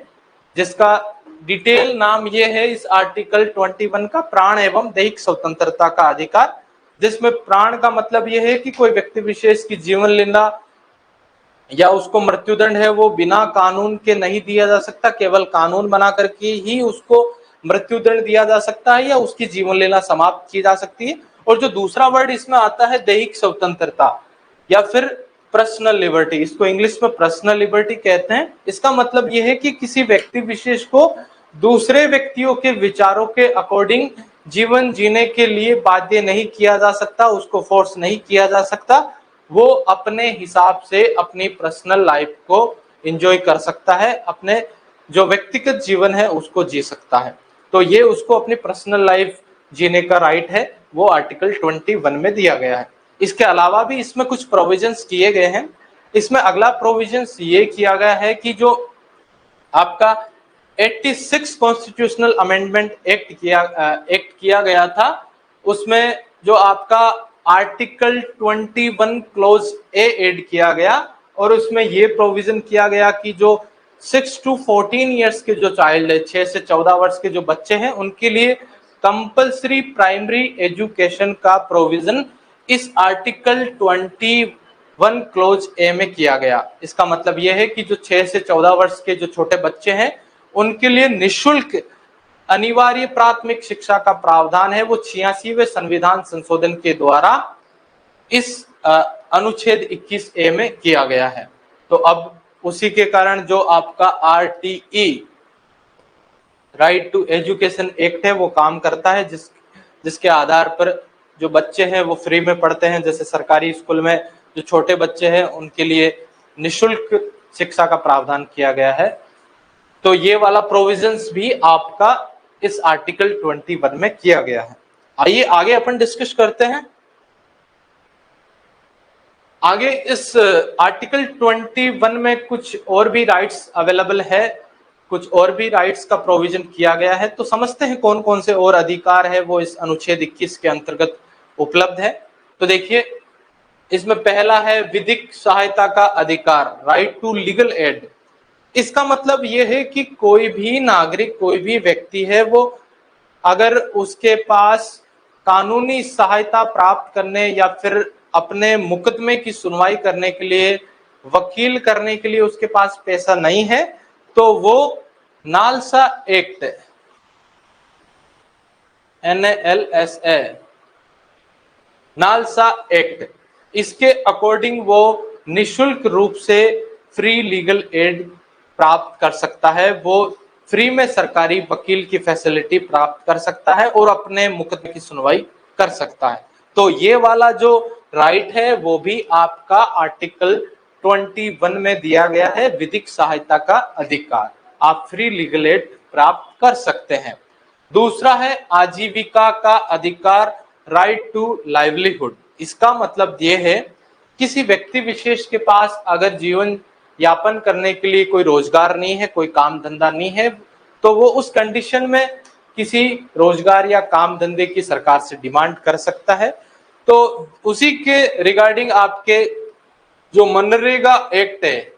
A: जिसका डिटेल नाम ये है इस आर्टिकल 21 का, प्राण एवं दैहिक स्वतंत्रता का अधिकार, जिसमें प्राण का मतलब यह है कि कोई व्यक्ति विशेष की जीवन लेना या उसको मृत्युदंड है वो बिना कानून के नहीं दिया जा सकता, केवल कानून बना करके ही उसको मृत्युदंड दिया जा सकता है या उसकी जीवन लीला समाप्त की जा सकती है। और जो दूसरा वर्ड इसमें आता है दैहिक स्वतंत्रता या फिर पर्सनल लिबर्टी, इसको इंग्लिश में पर्सनल लिबर्टी कहते हैं। इसका मतलब यह है कि किसी व्यक्ति विशेष को दूसरे व्यक्तियों के विचारों के अकॉर्डिंग जीवन जीने के लिए बाध्य नहीं किया जा सकता, उसको फोर्स नहीं किया जा सकता। वो अपने हिसाब से अपनी पर्सनल लाइफ को एंजॉय कर सकता है, अपने जो व्यक्तिगत जीवन है उसको जी सकता है। तो ये उसको अपनी पर्सनल लाइफ जीने का राइट है, वो आर्टिकल 21 में दिया गया है। इसके अलावा भी इसमें कुछ प्रोविजंस किए गए हैं। इसमें अगला प्रोविजंस ये किया गया है कि जो आपका 86 कॉन्स्टिट्यूशनल अमेंडमेंट एक्ट किया गया था, उसमें जो आपका आर्टिकल 21 क्लोज ए ऐड किया गया और उसमें ये प्रोविजन किया गया कि जो 6 to 14 ईयर्स के जो चाइल्ड है, 6 से 14 वर्ष के जो बच्चे हैं, उनके लिए कंपल्सरी प्राइमरी एजुकेशन का प्रोविजन इस आर्टिकल 21 क्लोज ए में किया गया। इसका मतलब यह है कि जो 6 से 14 वर्ष के जो छोटे बच्चे हैं उनके लिए निःशुल्क अनिवार्य प्राथमिक शिक्षा का प्रावधान है, वो 86वें संविधान संशोधन के द्वारा इस अनुच्छेद 21A में किया गया है। तो अब उसी के कारण जो आपका RTE right to education act है वो काम करता है, जिसके आधार पर जो बच्चे हैं वो फ्री में पढ़ते हैं। जैसे सरकारी स्कूल में जो छोटे बच्चे हैं उनके लिए निःशुल्क शिक्षा का प्रावधान किया गया है। तो ये वाला प्रोविजंस भी आपका इस आर्टिकल 21 में किया गया है। आइए आगे अपन डिस्कस करते हैं। आगे इस आर्टिकल 21 में कुछ और भी राइट्स अवेलेबल है, कुछ और भी राइट्स का प्रोविजन किया गया है। तो समझते हैं कौन कौन से और अधिकार है वो इस अनुच्छेद 21 के अंतर्गत उपलब्ध है। तो देखिए, इसमें पहला है विधिक सहायता का अधिकार, राइट टू लीगल एड। इसका मतलब यह है कि कोई भी नागरिक, कोई भी व्यक्ति है, वो अगर उसके पास कानूनी सहायता प्राप्त करने या फिर अपने मुकदमे की सुनवाई करने के लिए, वकील करने के लिए उसके पास पैसा नहीं है, तो वो NALSA act, NALSA, NALSA act, इसके अकॉर्डिंग वो निशुल्क रूप से फ्री लीगल एड प्राप्त कर सकता है। वो फ्री में सरकारी वकील की फैसिलिटी प्राप्त कर सकता है और अपने मुकदमे की सुनवाई कर सकता है। तो ये वाला जो राइट है वो भी आपका आर्टिकल 21 में दिया गया है, विधिक सहायता का अधिकार, आप फ्री लीगल एड प्राप्त कर सकते हैं। दूसरा है आजीविका का अधिकार, राइट टू लाइवलीहुड। इसका मतलब ये है किसी व्यक्ति विशेष के पास अगर जीवन यापन करने के लिए कोई रोजगार नहीं है, कोई काम धंधा नहीं है, तो वो उस कंडीशन में किसी रोजगार या काम धंधे की सरकार से डिमांड कर सकता है। तो उसी के रिगार्डिंग आपके जो मनरेगा एक्ट है,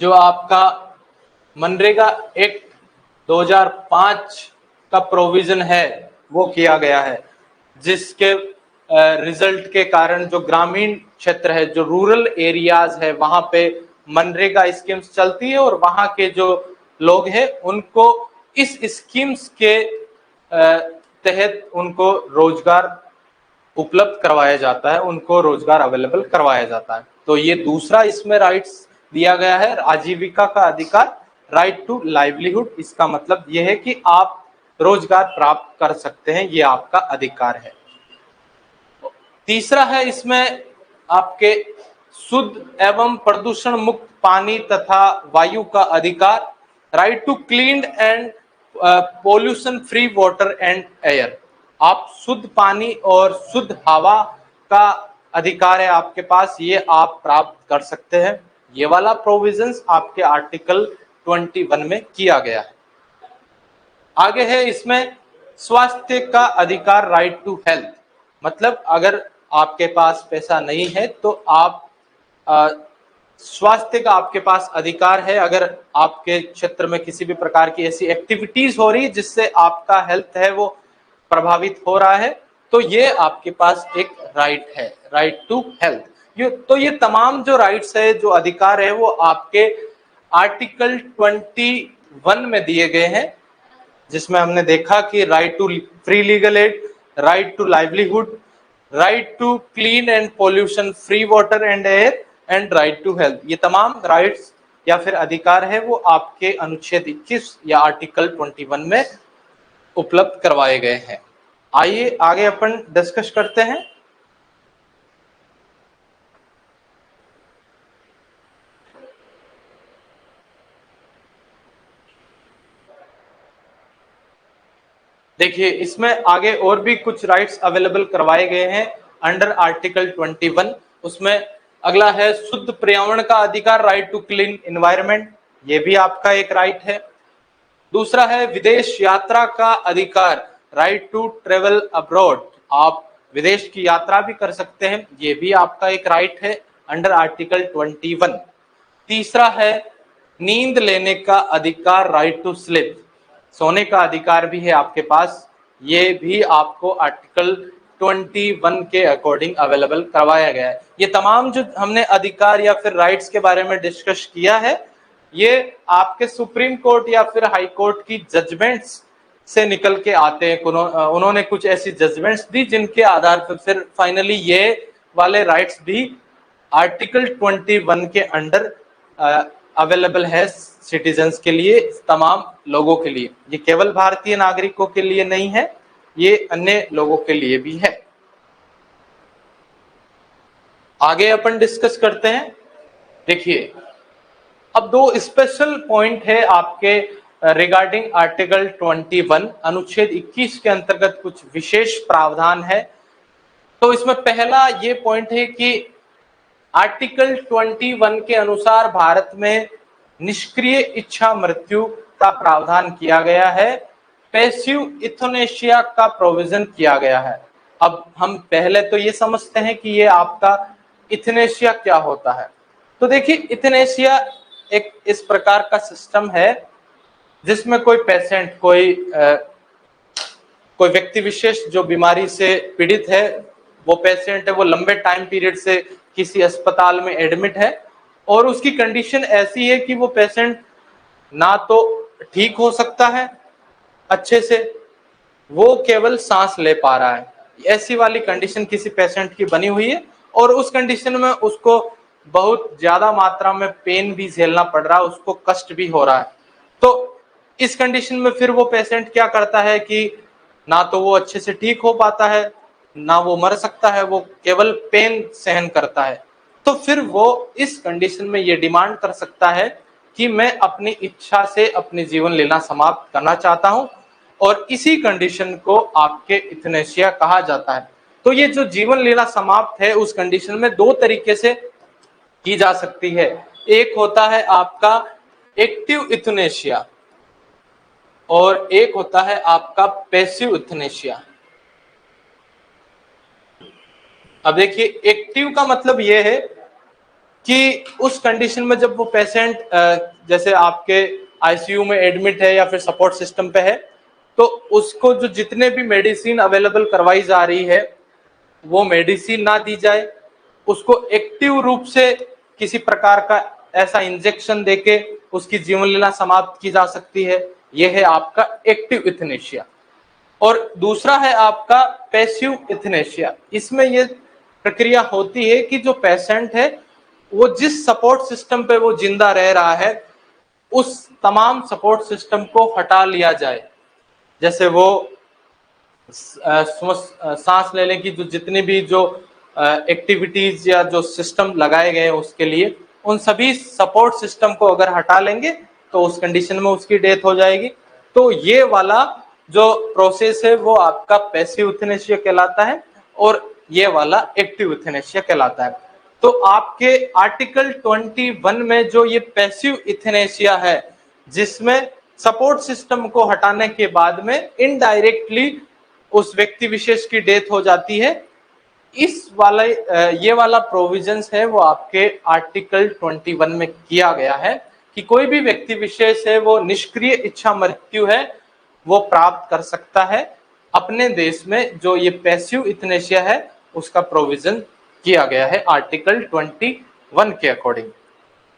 A: जो आपका मनरेगा एक्ट 2005 का प्रोविजन है वो किया गया है, जिसके रिजल्ट के कारण जो ग्रामीण क्षेत्र है, जो रूरल एरियाज है, वहां पे मनरेगा स्कीम्स चलती है और वहां के जो लोग हैं उनको इस स्कीम्स के तहत उनको रोजगार उपलब्ध करवाया जाता है, उनको रोजगार अवेलेबल करवाया जाता है। तो ये दूसरा इसमें राइट्स दिया गया है, आजीविका का अधिकार, राइट टू लाइवलीहुड। इसका मतलब ये है कि आप रोजगार प्राप्त कर सकते हैं, ये आपका अधिकार है। तीसरा है इसमें आपके शुद्ध एवं प्रदूषण मुक्त पानी तथा वायु का अधिकार, right to clean and pollution free water and air. आप शुद्ध पानी और शुद्ध हवा का अधिकार है आपके पास, ये आप प्राप्त कर सकते हैं। ये वाला प्रोविजंस आपके आर्टिकल 21 में किया गया है। आगे है इसमें स्वास्थ्य का अधिकार, राइट टू हेल्थ। मतलब अगर आपके पास पैसा नहीं है तो आप स्वास्थ्य का आपके पास अधिकार है। अगर आपके क्षेत्र में किसी भी प्रकार की ऐसी एक्टिविटीज हो रही है जिससे आपका हेल्थ है वो प्रभावित हो रहा है, तो ये आपके पास एक राइट है, राइट टू हेल्थ। तो ये तमाम जो राइट्स है, जो अधिकार है, वो आपके आर्टिकल 21 में दिए गए हैं, जिसमें हमने देखा कि right to free legal aid, right to livelihood, right to clean and pollution free water and air and right to health. ये तमाम राइट्स या फिर अधिकार है वो आपके अनुच्छेद 21 या आर्टिकल 21 में उपलब्ध करवाए गए हैं। आइए आगे अपन डिस्कस करते हैं। देखिए इसमें आगे और भी कुछ राइट्स अवेलेबल करवाए गए हैं अंडर आर्टिकल 21। उसमें अगला है शुद्ध पर्यावरण का अधिकार, राइट टू क्लीन एनवायरनमेंट, ये भी आपका एक राइट है। दूसरा है विदेश यात्रा का अधिकार, राइट टू ट्रेवल अब्रॉड, आप विदेश की यात्रा भी कर सकते हैं, ये भी आपका एक राइट है अंडर आर्टिकल 21। तीसरा है नींद लेने का अधिकार, राइट टू स्लीप, सोने का अधिकार भी है आपके पास, ये भी आपको आर्टिकल 21 के अकॉर्डिंग अवेलेबल करवाया गया है। ये तमाम जो हमने अधिकार या फिर राइट्स के बारे में डिस्कस किया है, ये आपके सुप्रीम कोर्ट या फिर हाई कोर्ट की जजमेंट्स से निकल के आते हैं। उन्होंने कुछ ऐसी जजमेंट्स दी जिनके आधार पर फिर फाइनली ये वाले राइट्स भी आर्टिकल 21 के अंडर अवेलेबल है सिटीजन्स के लिए, तमाम लोगों के लिए। ये केवल भारतीय नागरिकों के लिए नहीं है, ये अन्य लोगों के लिए भी है। आगे अपन डिस्कस करते हैं। देखिए अब दो स्पेशल पॉइंट है आपके रिगार्डिंग आर्टिकल 21। अनुच्छेद 21 के अंतर्गत कुछ विशेष प्रावधान है। तो इसमें पहला ये पॉइंट है कि आर्टिकल 21 के अनुसार भारत में निष्क्रिय इच्छा मृत्यु का प्रावधान किया गया है, पैसिव इथोनेशिया का प्रोविजन किया गया है। अब हम पहले तो ये समझते हैं कि ये आपका इथनेशिया क्या होता है। तो देखिए इथनेशिया एक इस प्रकार का सिस्टम है जिसमें कोई पेशेंट, कोई व्यक्ति विशेष जो बीमारी से पीड़ित है, वो पेशेंट है, वो लंबे टाइम पीरियड से किसी अस्पताल में एडमिट है और उसकी कंडीशन ऐसी है कि वो पेशेंट ना तो ठीक हो सकता है अच्छे से, वो केवल सांस ले पा रहा है। ऐसी वाली कंडीशन किसी पेशेंट की बनी हुई है और उस कंडीशन में उसको बहुत ज्यादा मात्रा में पेन भी झेलना पड़ रहा है, उसको कष्ट भी हो रहा है। तो इस कंडीशन में फिर वो पेशेंट क्या करता है कि ना तो वो अच्छे से ठीक हो पाता है, ना वो मर सकता है, वो केवल पेन सहन करता है। तो फिर वो इस कंडीशन में ये डिमांड कर सकता है कि मैं अपनी इच्छा से अपनी जीवन लीला समाप्त करना चाहता हूं, और इसी कंडीशन को आपके इथनेशिया कहा जाता है। तो ये जो जीवन लीला समाप्त है उस कंडीशन में दो तरीके से की जा सकती है। एक होता है आपका एक्टिव इथनेशिया और एक होता है आपका पैसिव इथनेशिया। अब देखिए एक्टिव का मतलब यह है कि उस कंडीशन में जब वो पेशेंट जैसे आपके आईसीयू में एडमिट है या फिर सपोर्ट सिस्टम पे है, तो उसको जो जितने भी मेडिसिन अवेलेबल करवाई जा रही है वो मेडिसिन ना दी जाए, उसको एक्टिव रूप से किसी प्रकार का ऐसा इंजेक्शन देके उसकी जीवन लीला समाप्त की जा सकती है। यह है आपका एक्टिव इथनेशिया। और दूसरा है आपका पैसिव इथनेशिया। इसमें ये प्रक्रिया होती है कि जो पेशेंट है वो जिस सपोर्ट सिस्टम पे वो जिंदा रह रहा है उस तमाम सपोर्ट सिस्टम को हटा लिया जाए। जैसे वो सांस लेने की जो जितनी भी जो एक्टिविटीज या जो सिस्टम लगाए गए हैं उसके लिए, उन सभी सपोर्ट सिस्टम को अगर हटा लेंगे तो उस कंडीशन में उसकी डेथ हो जाएगी। तो ये वाला जो प्रोसेस है वो आपका पैसिव यूथेनेशिया कहलाता है और ये वाला एक्टिव यूथेनेशिया कहलाता है। तो आपके आर्टिकल 21 में जो ये पैसिव यूथेनेशिया है, जिसमें सपोर्ट सिस्टम को हटाने के बाद में इनडायरेक्टली उस व्यक्ति विशेष की डेथ हो जाती है, इस वाला ये वाला प्रोविजंस है वो आपके आर्टिकल 21 में किया गया है कि कोई भी व्यक्ति विशेष है वो निष्क्रिय इच्छा मृत्यु है वो प्राप्त कर सकता है। अपने देश में जो ये पैसिव यूथेनेशिया है उसका प्रोविजन किया गया है आर्टिकल 21 के अकॉर्डिंग।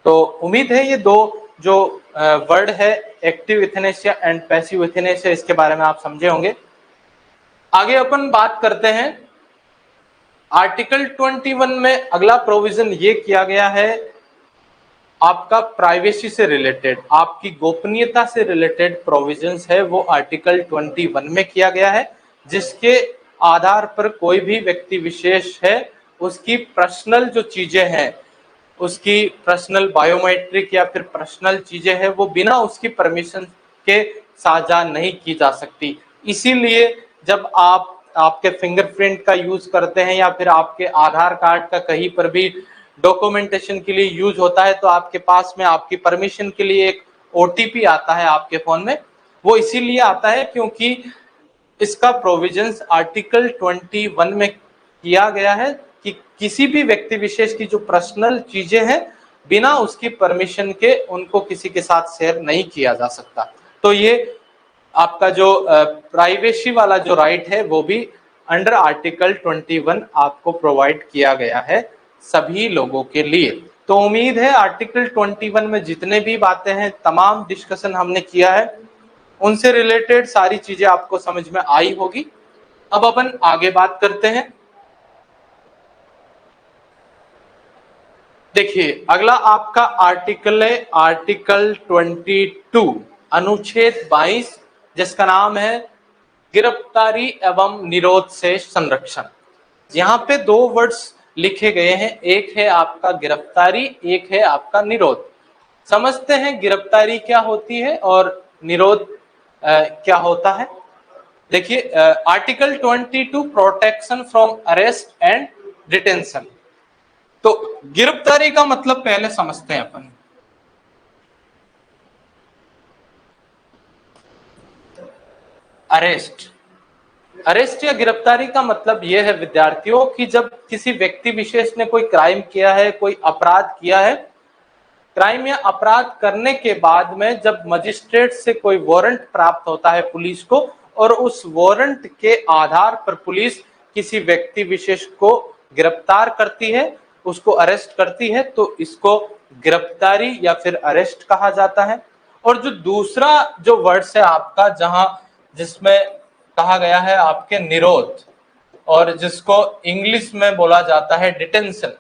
A: तो उम्मीद है ये दो जो वर्ड है active euthanasia and passive euthanasia, इसके बारे में आप समझे होंगे। आगे अपन बात करते हैं आर्टिकल 21 में अगला प्रोविजन ये किया गया है आपका प्राइवेसी से रिलेटेड, आपकी गोपनीयता से रिलेटेड प्रोविजंस है वो आर्टिकल 21 में किया गया है, जिसके आधार पर कोई भी व्यक्ति विशेष है उसकी पर्सनल जो चीजें हैं, उसकी पर्सनल बायोमेट्रिक या फिर पर्सनल चीजें हैं वो बिना उसकी परमिशन के साझा नहीं की जा सकती। इसीलिए जब आप आपके फिंगरप्रिंट का यूज करते हैं या फिर आपके आधार कार्ड का कहीं पर भी डॉक्यूमेंटेशन के लिए यूज होता है तो आपके पास में आपकी परमिशन के लिए एक ओटीपी आता है आपके फोन में। वो इसीलिए आता है क्योंकि इसका प्रोविजंस आर्टिकल 21 में किया गया है कि किसी भी व्यक्ति विशेष की जो पर्सनल चीजें हैं बिना उसकी परमिशन के उनको किसी के साथ शेयर नहीं किया जा सकता। तो ये आपका जो प्राइवेसी वाला जो राइट है वो भी अंडर आर्टिकल 21 आपको प्रोवाइड किया गया है सभी लोगों के लिए। तो उम्मीद है आर्टिकल 21 में जितने भी बातें हैं, तमाम डिस्कशन हमने किया है, उनसे रिलेटेड सारी चीजें आपको समझ में आई होगी। अब अपन आगे बात करते हैं। देखिए अगला आपका आर्टिकल है आर्टिकल 22 अनुच्छेद 22, जिसका नाम है गिरफ्तारी एवं निरोध से संरक्षण। यहाँ पे दो वर्ड्स लिखे गए हैं, एक है आपका गिरफ्तारी, एक है आपका निरोध। समझते हैं गिरफ्तारी क्या होती है और निरोध क्या होता है। देखिए article 22 protection from arrest and detention. तो गिरफ्तारी का मतलब पहले समझते हैं अपन। अरेस्ट या गिरफ्तारी का मतलब यह है विद्यार्थियों कि जब किसी व्यक्ति विशेष ने कोई क्राइम किया है, कोई अपराध किया है, क्राइम या अपराध करने के बाद में जब मजिस्ट्रेट से कोई वारंट प्राप्त होता है पुलिस को और उस वारंट के आधार पर पुलिस किसी व्यक्ति विशेष को गिरफ्तार करती है, उसको अरेस्ट करती है, तो इसको गिरफ्तारी या फिर अरेस्ट कहा जाता है। और जो दूसरा जो वर्ड्स है आपका जहां जिसमें कहा गया है आपके निरोध और जिसको इंग्लिश में बोला जाता है डिटेंशन,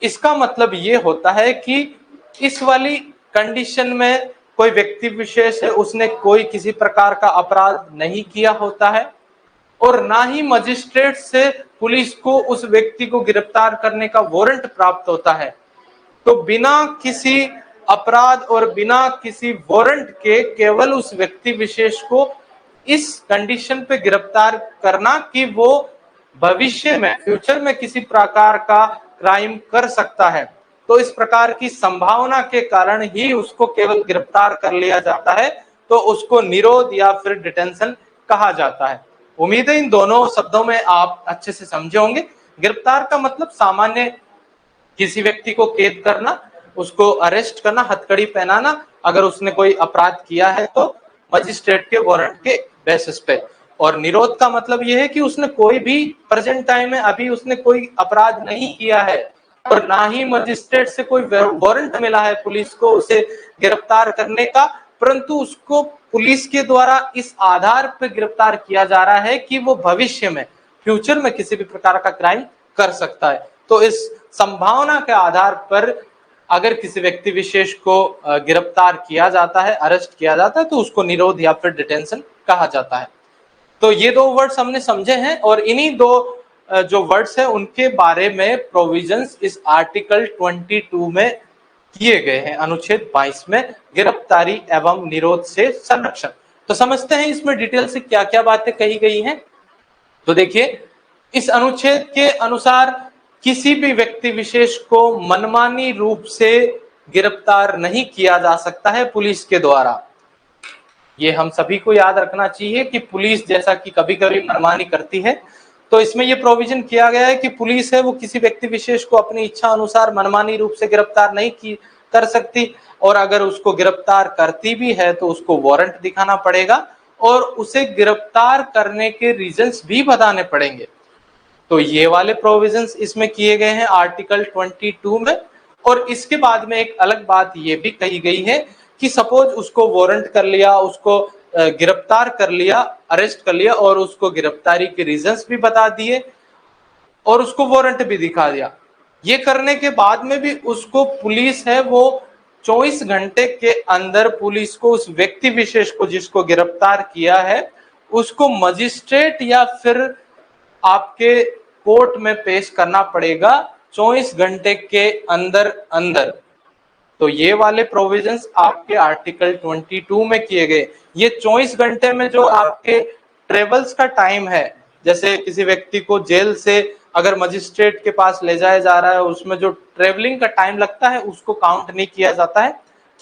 A: इसका मतलब ये होता है कि इस वाली कंडीशन में कोई व्यक्ति विशेष है उसने कोई किसी प्रकार का अपराध नहीं किया होता है और ना ही मजिस्ट्रेट से पुलिस को उस व्यक्ति को गिरफ्तार करने का वारंट प्राप्त होता है। तो बिना किसी अपराध और बिना किसी वारंट के केवल उस व्यक्ति विशेष को इस कंडीशन पे गिरफ्तार करना कि वो भविष्य में फ्यूचर में किसी प्रकार का क्राइम कर सकता है, तो इस प्रकार की संभावना के कारण ही उसको केवल गिरफ्तार कर लिया जाता है, तो उसको निरोध या फिर डिटेंशन कहा जाता है। उम्मीद है इन दोनों शब्दों में आप अच्छे से समझे होंगे। गिरफ्तार का मतलब सामान्य किसी व्यक्ति को कैद करना, उसको अरेस्ट करना, हथकड़ी पहनाना, अगर उसने कोई अपराध किया है तो मजिस्ट्रेट के वारंट के बेसिस पे। और निरोध का मतलब यह है कि उसने कोई भी प्रेजेंट टाइम में अभी उसने कोई अपराध नहीं किया है और ना ही मजिस्ट्रेट से कोई वारंट मिला है पुलिस को उसे गिरफ्तार करने का, परंतु उसको पुलिस के द्वारा इस आधार पर गिरफ्तार किया जा रहा है कि वो भविष्य में, फ्यूचर में किसी भी प्रकार का क्राइम कर सकता है। तो इस संभावना के आधार पर अगर किसी व्यक्ति विशेष को गिरफ्तार किया जाता है, अरेस्ट किया जाता है, तो उसको निरोध या फिर डिटेंशन कहा जाता है। तो ये दो वर्ड्स हमने समझे हैं, और इन्हीं दो जो वर्ड्स है उनके बारे में प्रोविजंस इस आर्टिकल 22 में किए गए हैं, अनुच्छेद 22 में, गिरफ्तारी एवं निरोध से संरक्षण। तो समझते हैं इसमें डिटेल से क्या क्या बातें कही गई हैं। तो देखिए, इस अनुच्छेद के अनुसार किसी भी व्यक्ति विशेष को मनमानी रूप से गिरफ्तार नहीं किया जा सकता है पुलिस के द्वारा। ये हम सभी को याद रखना चाहिए कि पुलिस जैसा कि कभी कभी मनमानी करती है, तो इसमें ये प्रोविजन किया गया है कि पुलिस है वो किसी व्यक्ति विशेष को अपनी इच्छा अनुसार मनमानी रूप से गिरफ्तार नहीं कर सकती, और अगर उसको गिरफ्तार करती भी है तो उसको वारंट दिखाना पड़ेगा और उसे गिरफ्तार करने के रीजंस भी बताने पड़ेंगे। तो ये वाले प्रोविजंस इसमें किए गए हैं आर्टिकल 22 में। और इसके बाद में एक अलग बात ये भी कही गई है कि सपोज उसको वारंट कर लिया, उसको गिरफ्तार कर लिया, अरेस्ट कर लिया, और उसको गिरफ्तारी के रीजंस भी बता दिए और उसको वारंट भी दिखा दिया। ये करने के बाद में भी उसको पुलिस है वो 24 घंटे के अंदर पुलिस को उस व्यक्ति विशेष को जिसको गिरफ्तार किया है उसको मजिस्ट्रेट या फिर आपके कोर्ट में पेश करना पड़ेगा 24 घंटे के अंदर अंदर। तो ये वाले प्रोविजंस आपके आर्टिकल 22 में किए गए। ये 24 घंटे में जो आपके ट्रेवल्स का टाइम है, जैसे किसी व्यक्ति को जेल से अगर मजिस्ट्रेट के पास ले जाया जा रहा है, उसमें जो ट्रेवलिंग का टाइम लगता है उसको काउंट नहीं किया जाता है,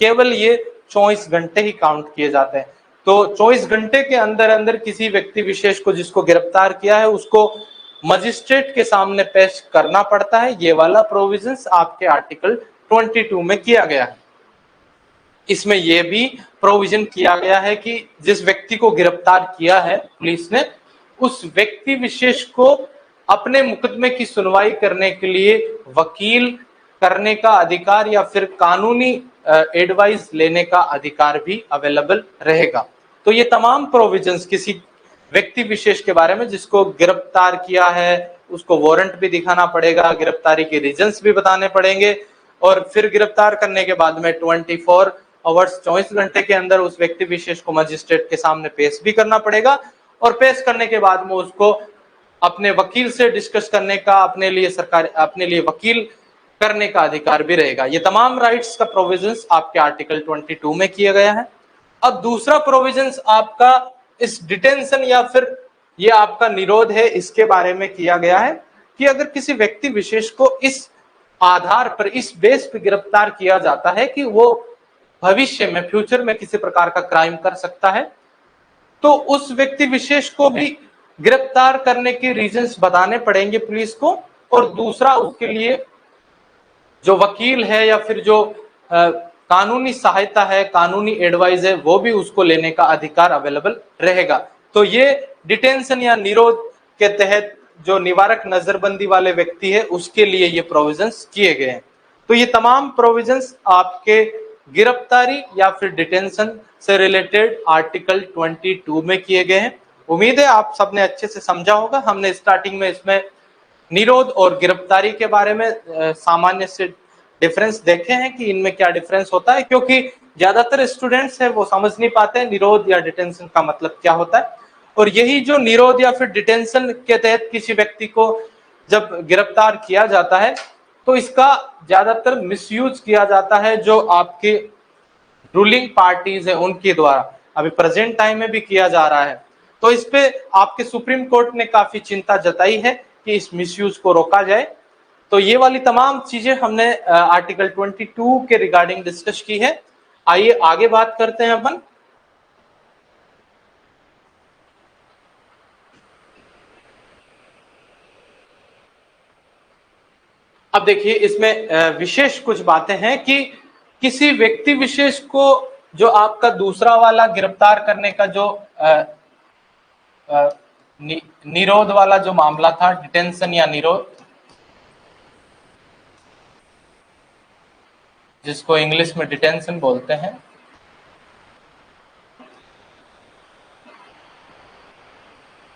A: केवल ये 24 घंटे ही काउंट किए जाते हैं। तो 24 घंटे के अंदर अंदर किसी व्यक्ति विशेष को जिसको गिरफ्तार किया है उसको मजिस्ट्रेट के सामने पेश करना पड़ता है। ये वाला प्रोविजंस आपके आर्टिकल 22 में किया गया है। इसमें यह भी प्रोविजन किया गया है कि जिस व्यक्ति को गिरफ्तार किया है पुलिस ने, उस व्यक्ति विशेष को अपने मुकदमे की सुनवाई करने के लिए वकील करने का अधिकार या फिर कानूनी एडवाइस लेने का अधिकार भी अवेलेबल रहेगा। तो ये तमाम प्रोविजंस किसी व्यक्ति विशेष के बारे में जिसको गिरफ्तार किया है उसको वारंट भी दिखाना पड़ेगा, गिरफ्तारी के रीजंस भी बताने पड़ेंगे, और फिर गिरफ्तार करने के बाद में 24 आवर्स 24 घंटे के अंदर उस व्यक्ति विशेष को मजिस्ट्रेट के सामने पेश भी करना पड़ेगा, और पेश करने के बाद में उसको अपने वकील से डिस्कस करने का, अपने लिए वकील करने का अधिकार भी रहेगा। ये तमाम राइट्स का प्रोविजंस आपके आर्टिकल 22 में किया गया है। अब दूसरा प्रोविजंस आपका इस डिटेंशन या फिर ये आपका निरोध है, इसके बारे में किया गया है कि अगर किसी व्यक्ति विशेष को इस आधार पर, इस बेस पर गिरफ्तार किया जाता है कि वो भविष्य में, फ्यूचर में किसी प्रकार का क्राइम कर सकता है, तो उस व्यक्ति विशेष को भी गिरफ्तार करने के रीजंस बताने पड़ेंगे पुलिस को, और दूसरा उसके लिए जो वकील है या फिर जो कानूनी सहायता है, कानूनी एडवाइस है, वो भी उसको लेने का अधिकार अवेलेबल रहेगा। तो ये डिटेंशन या निरोध के तहत जो निवारक नजरबंदी वाले व्यक्ति है उसके लिए ये प्रोविजंस किए गए हैं। तो ये तमाम प्रोविजंस आपके गिरफ्तारी या फिर डिटेंशन से रिलेटेड आर्टिकल 22 में किए गए हैं। उम्मीद है आप सबने अच्छे से समझा होगा। हमने स्टार्टिंग में इसमें निरोध और गिरफ्तारी के बारे में सामान्य से डिफरेंस देखे हैं कि इनमें क्या डिफरेंस होता है, क्योंकि ज्यादातर स्टूडेंट्स है वो समझ नहीं पाते हैं निरोध या डिटेंशन का मतलब क्या होता है। और यही जो निरोध या फिर डिटेंशन के तहत किसी व्यक्ति को जब गिरफ्तार किया जाता है तो इसका ज्यादातर मिसयूज किया जाता है जो आपके रूलिंग पार्टीज है उनके द्वारा, अभी प्रेजेंट टाइम में भी किया जा रहा है। तो इस पे आपके सुप्रीम कोर्ट ने काफी चिंता जताई है कि इस मिसयूज को रोका जाए। तो ये वाली तमाम चीजें हमने आर्टिकल 22 के रिगार्डिंग डिस्कस की है। आइए आगे बात करते हैं अपन। अब देखिए इसमें विशेष कुछ बातें हैं कि किसी व्यक्ति विशेष को जो आपका दूसरा वाला गिरफ्तार करने का जो निरोध वाला जो मामला था, डिटेंशन या निरोध, जिसको इंग्लिश में डिटेंशन बोलते हैं,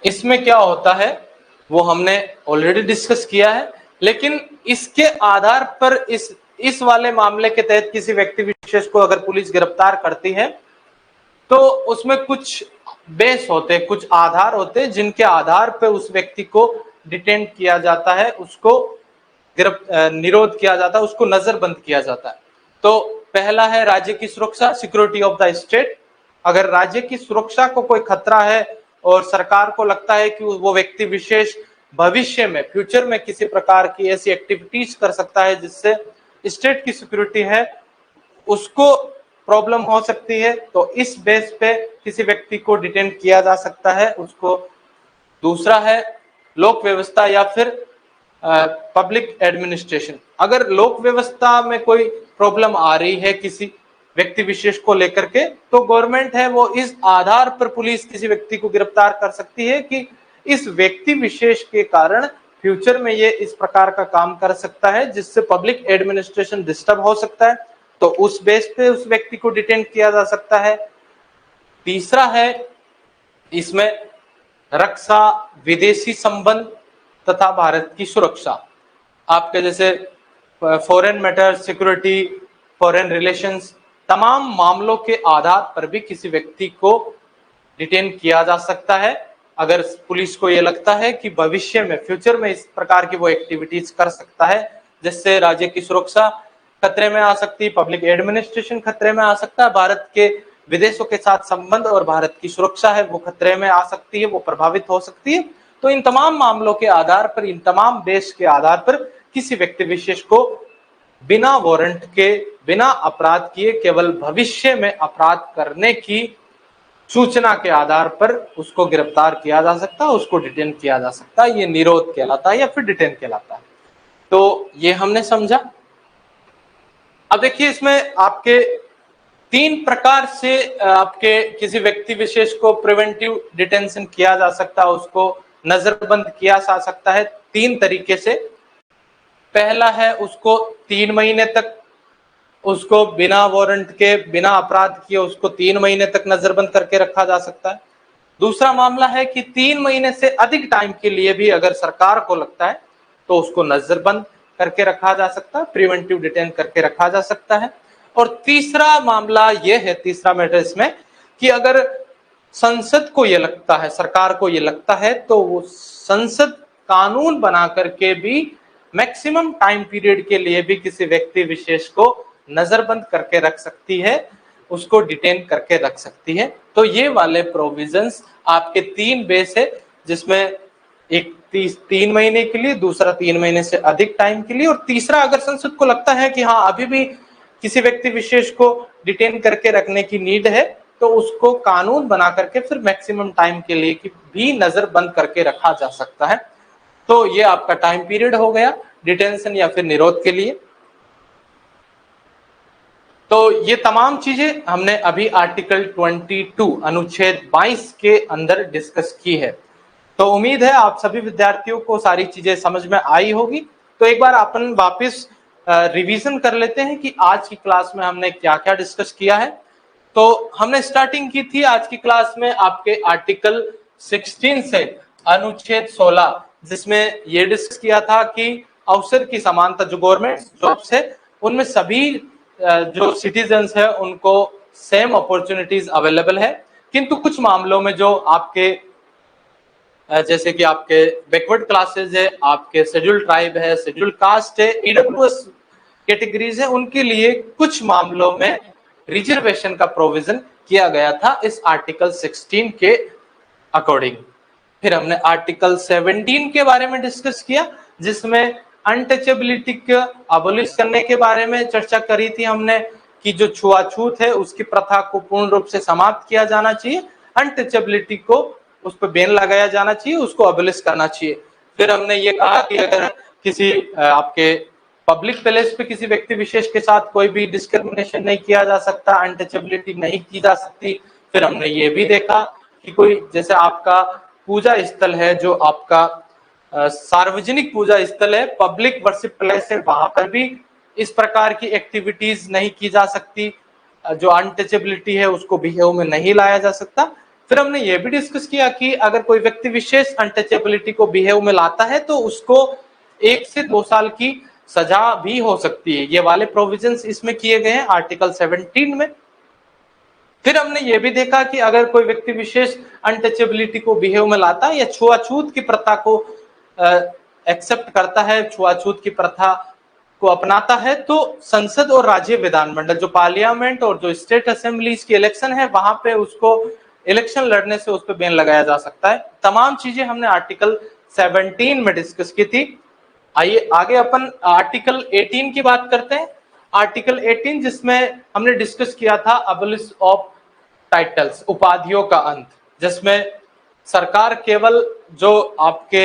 A: इसमें क्या होता है वो हमने ऑलरेडी डिस्कस किया है, लेकिन इसके आधार पर इस वाले मामले के तहत किसी व्यक्ति विशेष को अगर पुलिस गिरफ्तार करती है तो उसमें कुछ बेस होते हैं, कुछ आधार होते हैं जिनके आधार पर उस व्यक्ति को डिटेन किया जाता है, उसको निरोध किया जाता है, उसको नजरबंद किया जाता है। तो पहला है राज्य की सुरक्षा, सिक्योरिटी ऑफ द स्टेट। अगर राज्य की सुरक्षा को कोई खतरा है और सरकार को लगता है कि वो व्यक्ति विशेष भविष्य में, फ्यूचर में किसी प्रकार की ऐसी एक्टिविटीज कर सकता है जिससे स्टेट की सिक्योरिटी है उसको प्रॉब्लम हो सकती है, तो इस बेस पे किसी व्यक्ति को डिटेन किया जा सकता है उसको। दूसरा है लोक व्यवस्था या फिर पब्लिक एडमिनिस्ट्रेशन। अगर लोक व्यवस्था में कोई प्रॉब्लम आ रही है किसी व्यक्ति विशेष को लेकर के, तो गवर्नमेंट है वो इस आधार पर पुलिस किसी व्यक्ति को गिरफ्तार कर सकती है कि इस व्यक्ति विशेष के कारण फ्यूचर में ये इस प्रकार का काम कर सकता है जिससे पब्लिक एडमिनिस्ट्रेशन डिस्टर्ब हो सकता है, तो उस बेस पे उस व्यक्ति को डिटेन किया जा सकता है। तीसरा है इसमें रक्षा, विदेशी संबंध तथा भारत की सुरक्षा। आपके जैसे foreign matter, security, foreign relations, तमाम मामलों के आधार पर भी किसी व्यक्ति को डिटेन किया जा सकता है अगर पुलिस को यह लगता है कि भविष्य में, फ्यूचर में इस प्रकार की वो एक्टिविटीज कर सकता है जिससे राज्य की सुरक्षा खतरे में आ सकती है, पब्लिक एडमिनिस्ट्रेशन खतरे में आ सकता है, भारत के विदेशों के साथ संबंध और भारत की सुरक्षा है वो खतरे में आ सकती है, वो प्रभावित हो सकती है। तो इन तमाम मामलों के आधार पर, इन तमाम बेस के आधार पर किसी व्यक्ति विशेष को बिना वारंट के, बिना अपराध किए, केवल भविष्य में अपराध करने की सूचना के आधार पर उसको गिरफ्तार किया जा सकता है, उसको डिटेन किया जा सकता है। ये निरोध कहलाता है या फिर डिटेन कहलाता है। तो ये हमने समझा। अब देखिए इसमें आपके 3 प्रकार से आपके किसी व्यक्ति विशेष को प्रिवेंटिव डिटेंशन किया जा सकता है, उसको नजरबंद किया जा सकता है 3 तरीके से। पहला है उसको 3 महीने तक, उसको बिना वारंट के, बिना अपराध किए उसको 3 महीने तक नजरबंद करके रखा जा सकता है। दूसरा मामला है कि 3 महीने से अधिक टाइम के लिए भी अगर सरकार को लगता है तो उसको नजरबंद करके रखा जा सकता है, प्रिवेंटिव डिटेन करके रखा जा सकता है। और तीसरा मामला यह है, तीसरा मैटर इसमें, कि अगर संसद को यह लगता है, सरकार को यह लगता है, तो वो संसद कानून बना करके भी मैक्सिमम टाइम पीरियड के लिए भी किसी व्यक्ति विशेष को नजरबंद करके रख सकती है, उसको डिटेन करके रख सकती है। तो ये वाले प्रोविजंस आपके 3 बेस है, जिसमें एक 3 महीने के लिए, दूसरा 3 महीने से अधिक टाइम के लिए, और तीसरा अगर संसद को लगता है कि हाँ अभी भी किसी व्यक्ति विशेष को डिटेन करके रखने की नीड है, तो उसको कानून बना करके फिर मैक्सिमम टाइम के लिए भी नजरबंद करके रखा जा सकता है। तो ये आपका टाइम पीरियड हो गया डिटेंशन या फिर निरोध के लिए। तो ये तमाम चीजें हमने अभी आर्टिकल 22 अनुच्छेद 22 के अंदर डिस्कस की है। तो उम्मीद है आप सभी विद्यार्थियों को सारी चीजें समझ में आई होगी। तो एक बार अपन वापस रिवीजन कर लेते हैं कि आज की क्लास में हमने क्या क्या डिस्कस किया है। तो हमने स्टार्टिंग की थी आज की क्लास में आपके आर्टिकल 16 से अनुच्छेद 16, जिसमें ये डिस्कस किया था कि अवसर की समानता, जो गवर्नमेंट जॉब्स है उनमें सभी जो सिटीजन्स है उनको सेम अपॉर्चुनिटीज अवेलेबल है, किंतु कुछ मामलों में जो आपके जैसे कि आपके बैकवर्ड क्लासेस है, आपके शेड्यूल्ड ट्राइब है, शेड्यूल्ड कास्ट है, ईडब्ल्यूएस कैटेगरीज है, उनके लिए कुछ मामलों में रिजर्वेशन का प्रोविजन किया गया था इस आर्टिकल 16 के अकॉर्डिंग। फिर हमने आर्टिकल 17 के बारे में डिस्कस किया, जिसमें अनटचेबिलिटी को अबोलिश करने के बारे में चर्चा करी थी हमने, कि जो छुआछूत है उसकी प्रथा को पूर्ण रूप से समाप्त किया जाना चाहिए, अनटचेबिलिटी को उस पर बैन लगाया जाना चाहिए, उसको अबोलिश करना चाहिए। फिर हमने ये कहा कि अगर किसी आपके पब्लिक प्लेस पे किसी व्यक्ति विशेष के साथ कोई भी डिस्क्रिमिनेशन नहीं किया जा सकता, अनटचेबिलिटी नहीं की जा सकती। फिर हमने ये भी देखा कि कोई जैसे आपका पूजा स्थल है, जो आपका सार्वजनिक पूजा स्थल है, पब्लिक वर्शिप प्लेस है, वहां पर भी इस प्रकार की एक्टिविटीज नहीं की जा सकती, जो अनटचेबिलिटी है उसको बिहेव में नहीं लाया जा सकता। फिर हमने ये भी डिस्कस किया कि अगर कोई व्यक्ति विशेष अनटचेबिलिटी को बिहेव में लाता है तो उसको 1 से 2 साल की सजा भी हो सकती है। ये वाले प्रोविजंस इसमें किए गए हैं आर्टिकल 17 में। फिर हमने ये भी देखा कि अगर कोई व्यक्ति विशेष अनटचेबिलिटी को बिहेव में लाता है या छुआछूत की प्रथा को एक्सेप्ट करता है, छुआछूत की प्रथा को अपनाता है, तो संसद और राज्य विधानमंडल, जो पार्लियामेंट और जो स्टेट असेंबलीज की इलेक्शन है, वहां पे उसको इलेक्शन लड़ने से उस पर बैन लगाया जा सकता है। तमाम चीजें हमने आर्टिकल 17 में डिस्कस की थी। आइए आगे अपन आर्टिकल 18 की बात करते हैं। आर्टिकल 18 जिसमें हमने डिस्कस किया था अबलिश ऑफ टाइटल्स, उपाधियों का अंत, जिसमें सरकार केवल जो आपके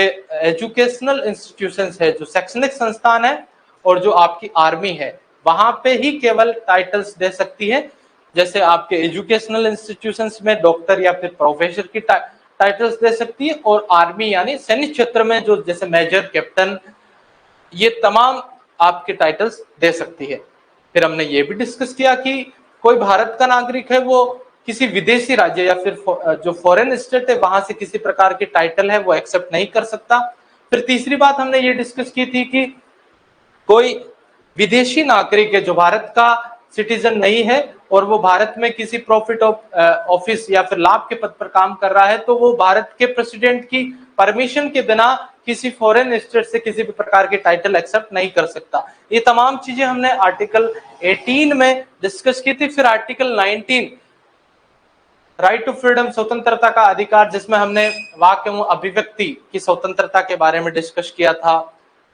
A: एजुकेशनल इंस्टीट्यूशंस है, जो शैक्षणिक संस्थान है और जो आपकी आर्मी है, वहां पे ही केवल टाइटल्स दे सकती है। जैसे आपके एजुकेशनल इंस्टीट्यूशंस में डॉक्टर या फिर प्रोफेसर की टाइटल्स दे सकती है, और आर्मी यानी सैनिक क्षेत्र में जो जैसे मेजर, कैप्टन, ये तमाम आपके टाइटल्स दे सकती है। फिर हमने ये भी डिस्कस किया कि कोई भारत का नागरिक है, वो किसी विदेशी राज्य या फिर जो फॉरेन स्टेट है वहां से किसी प्रकार के टाइटल है वो एक्सेप्ट नहीं कर सकता। फिर तीसरी बात हमने ये डिस्कस की थी कि कोई विदेशी नागरिक है जो भारत का सिटीजन नहीं है और वो भारत में किसी प्रॉफिट ऑफिस या फिर लाभ के पद पर काम कर रहा है, तो वो भारत के प्रेसिडेंट की परमिशन के बिना किसी फॉरेन स्टेट से किसी भी प्रकार के टाइटल एक्सेप्ट नहीं कर सकता। ये तमाम चीजें हमने आर्टिकल 18 में डिस्कस की थी। फिर आर्टिकल 19 राइट टू फ्रीडम, स्वतंत्रता का अधिकार, जिसमें हमने वाक एवं अभिव्यक्ति की स्वतंत्रता के बारे में डिस्कस किया था।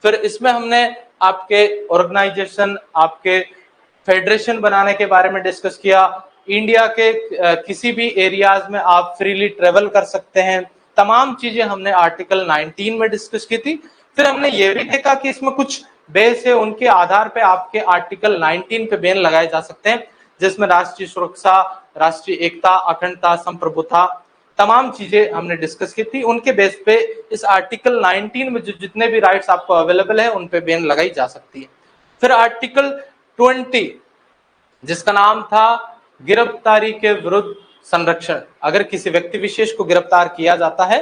A: फिर इसमें हमने आपके ऑर्गेनाइजेशन, आपके फेडरेशन बनाने के बारे में डिस्कस किया। इंडिया के किसी भी एरियाज में आप फ्रीली ट्रेवल कर सकते हैं। तमाम चीजें हमने आर्टिकल 19 में डिस्कस की थी। फिर हमने ये भी देखा कि इसमें कुछ बेस है, उनके आधार पे आपके आर्टिकल 19 पे बैन लगाए जा सकते हैं, जिसमें राष्ट्रीय सुरक्षा, राष्ट्रीय एकता, अखंडता, संप्रभुता, तमाम चीजें हमने डिस्कस की थी। उनके बेस पे इस आर्टिकल 19 में जो जितने भी राइट्स आपको अवेलेबल है उन पे बैन लगाई जा सकती है। फिर आर्टिकल 20 जिसका नाम था गिरफ्तारी के विरुद्ध संरक्षण, अगर किसी व्यक्ति विशेष को गिरफ्तार किया जाता है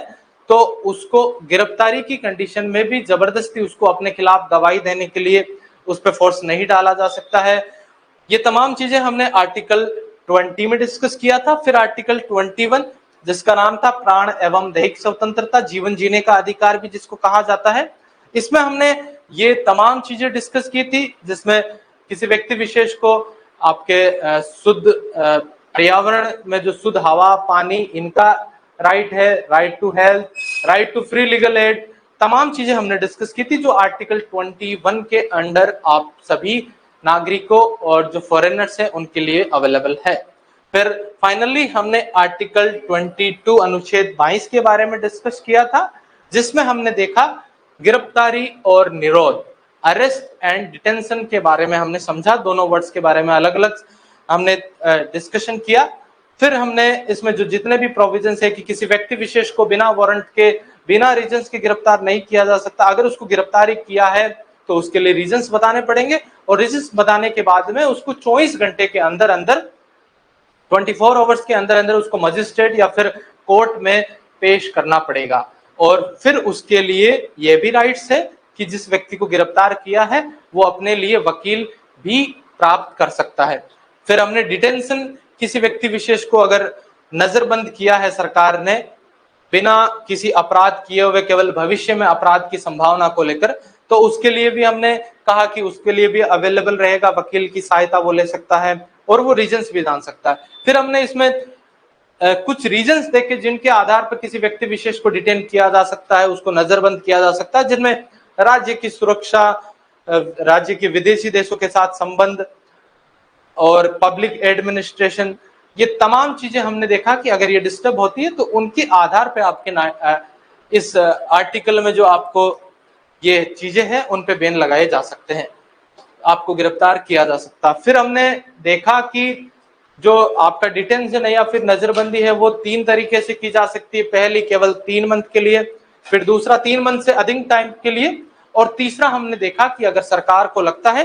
A: तो उसको गिरफ्तारी की कंडीशन में भी जबरदस्ती उसको अपने खिलाफ गवाही देने के लिए उस पर फोर्स नहीं डाला जा सकता है। ये तमाम चीजें हमने आर्टिकल 20 में डिस्कस किया था। फिर आर्टिकल 21 जिसका नाम था प्राण एवं दैहिक स्वतंत्रता, जीवन जीने का अधिकार भी जिसको कहा जाता है, इसमें हमने ये तमाम चीजें डिस्कस की थी, जिसमें किसी व्यक्ति विशेष को आपके शुद्ध पर्यावरण में जो शुद्ध हवा, पानी, इनका राइट है, right to health, right to free legal aid, तमाम चीजें हमने डिस्कस की थी जो आर्टिकल 21 के अंडर आप सभी नागरिकों और जो फॉरेनर्स हैं उनके लिए अवेलेबल है। फिर फाइनली हमने आर्टिकल 22 अनुच्छेद 22 के बारे में डिस्कस किया था, जिसमें हमने देखा गिरफ्तारी और निरोध, अरेस्ट एंड डिटेंशन के बारे में हमने समझा। दोनों वर्ड्स के बारे में अलग अलग हमने डिस्कशन किया। फिर हमने इसमें जो जितने भी प्रोविजंस है कि किसी व्यक्ति विशेष को बिना वारंट के, बिना रीजंस के गिरफ्तार नहीं किया जा सकता। अगर उसको गिरफ्तारी किया है तो उसके लिए रीजंस बताने पड़ेंगे, और रीजंस बताने के बाद में उसको 24 घंटे के अंदर अंदर, 24 आवर्स के अंदर अंदर उसको मजिस्ट्रेट या फिर कोर्ट में पेश करना पड़ेगा। और फिर उसके लिए ये भी राइट्स है कि जिस व्यक्ति को गिरफ्तार किया है वो अपने लिए वकील भी प्राप्त कर सकता है। फिर हमने डिटेंशन, किसी व्यक्ति विशेष को अगर नजरबंद किया है सरकार ने बिना किसी अपराध किए हुए, केवल भविष्य में अपराध की संभावना को लेकर, तो उसके लिए भी हमने कहा कि उसके लिए भी अवेलेबल रहेगा, वकील की सहायता वो ले सकता है और वो रीजंस भी जान सकता है। फिर हमने इसमें कुछ रीजंस देखे जिनके आधार पर किसी व्यक्ति विशेष को डिटेन किया जा सकता है, उसको नजरबंद किया जा सकता है, जिनमें राज्य की सुरक्षा, राज्य के विदेशी देशों के साथ संबंध और पब्लिक एडमिनिस्ट्रेशन, ये तमाम चीजें हमने देखा कि अगर ये डिस्टर्ब होती है तो उनके आधार पे आपके इस आर्टिकल में जो आपको ये चीजें हैं उन पे बैन लगाए जा सकते हैं, आपको गिरफ्तार किया जा सकता। फिर हमने देखा कि जो आपका डिटेंशन है या फिर नजरबंदी है वो 3 तरीके से की जा सकती है। पहली केवल 3 मंथ के लिए, फिर दूसरा 3 मंथ से अधिक टाइम के लिए, और तीसरा हमने देखा कि अगर सरकार को लगता है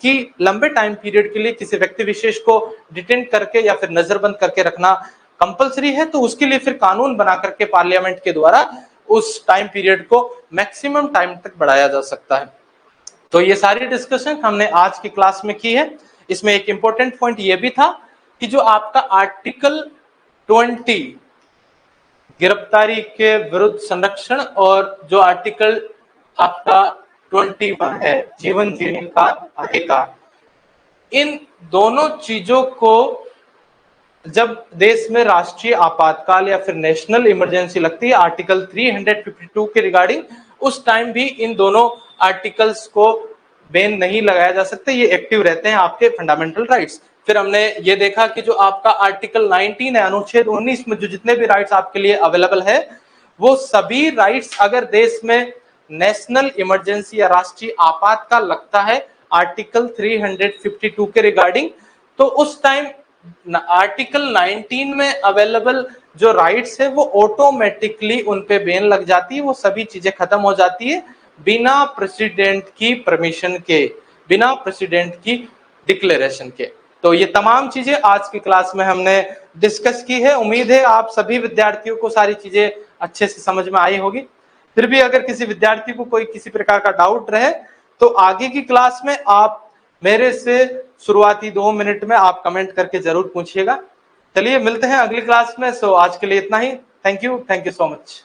A: कि लंबे टाइम पीरियड के लिए किसी व्यक्ति विशेष को डिटेन करके या फिर नजरबंद करके रखना कंपलसरी है तो उसके लिए फिर कानून बना करके पार्लियामेंट के द्वारा उस टाइम पीरियड को मैक्सिमम टाइम तक बढ़ाया जा सकता है। तो ये सारी डिस्कशन हमने आज की क्लास में की है। इसमें एक इंपॉर्टेंट पॉइंट ये भी था कि जो आपका आर्टिकल 20 गिरफ्तारी के विरुद्ध संरक्षण और जो आर्टिकल आपका 21 है जीवन जीने का अधिकार, इन दोनों चीजों को जब देश में राष्ट्रीय आपातकाल या फिर नेशनल इमरजेंसी लगती है आर्टिकल 352 के रिगार्डिंग, उस टाइम भी इन दोनों आर्टिकल्स को बैन नहीं लगाया जा सकता, ये एक्टिव रहते हैं आपके फंडामेंटल राइट्स। फिर हमने ये देखा कि जो आपका आर्टिकल 19 है, अनुच्छेद 19 में जो जितने भी राइट्स आपके लिए अवेलेबल है, वो सभी राइट्स अगर देश में नेशनल इमरजेंसी या राष्ट्रीय आपातकाल लगता है आर्टिकल 352 के रिगार्डिंग, तो उस टाइम आर्टिकल 19 में अवेलेबल जो राइट्स है वो ऑटोमेटिकली उन पे बैन लग जाती है, वो सभी चीजें खत्म हो जाती है बिना प्रेसिडेंट की परमिशन के, बिना प्रेसिडेंट की डिक्लेरेशन के। तो ये तमाम चीजें आज की क्लास में हमने डिस्कस की है। उम्मीद है आप सभी विद्यार्थियों को सारी चीजें अच्छे से समझ में आई होगी। फिर भी अगर किसी विद्यार्थी को कोई किसी प्रकार का डाउट रहे तो आगे की क्लास में आप मेरे से शुरुआती 2 मिनट में आप कमेंट करके जरूर पूछिएगा। चलिए मिलते हैं अगली क्लास में। सो आज के लिए इतना ही। Thank you so much.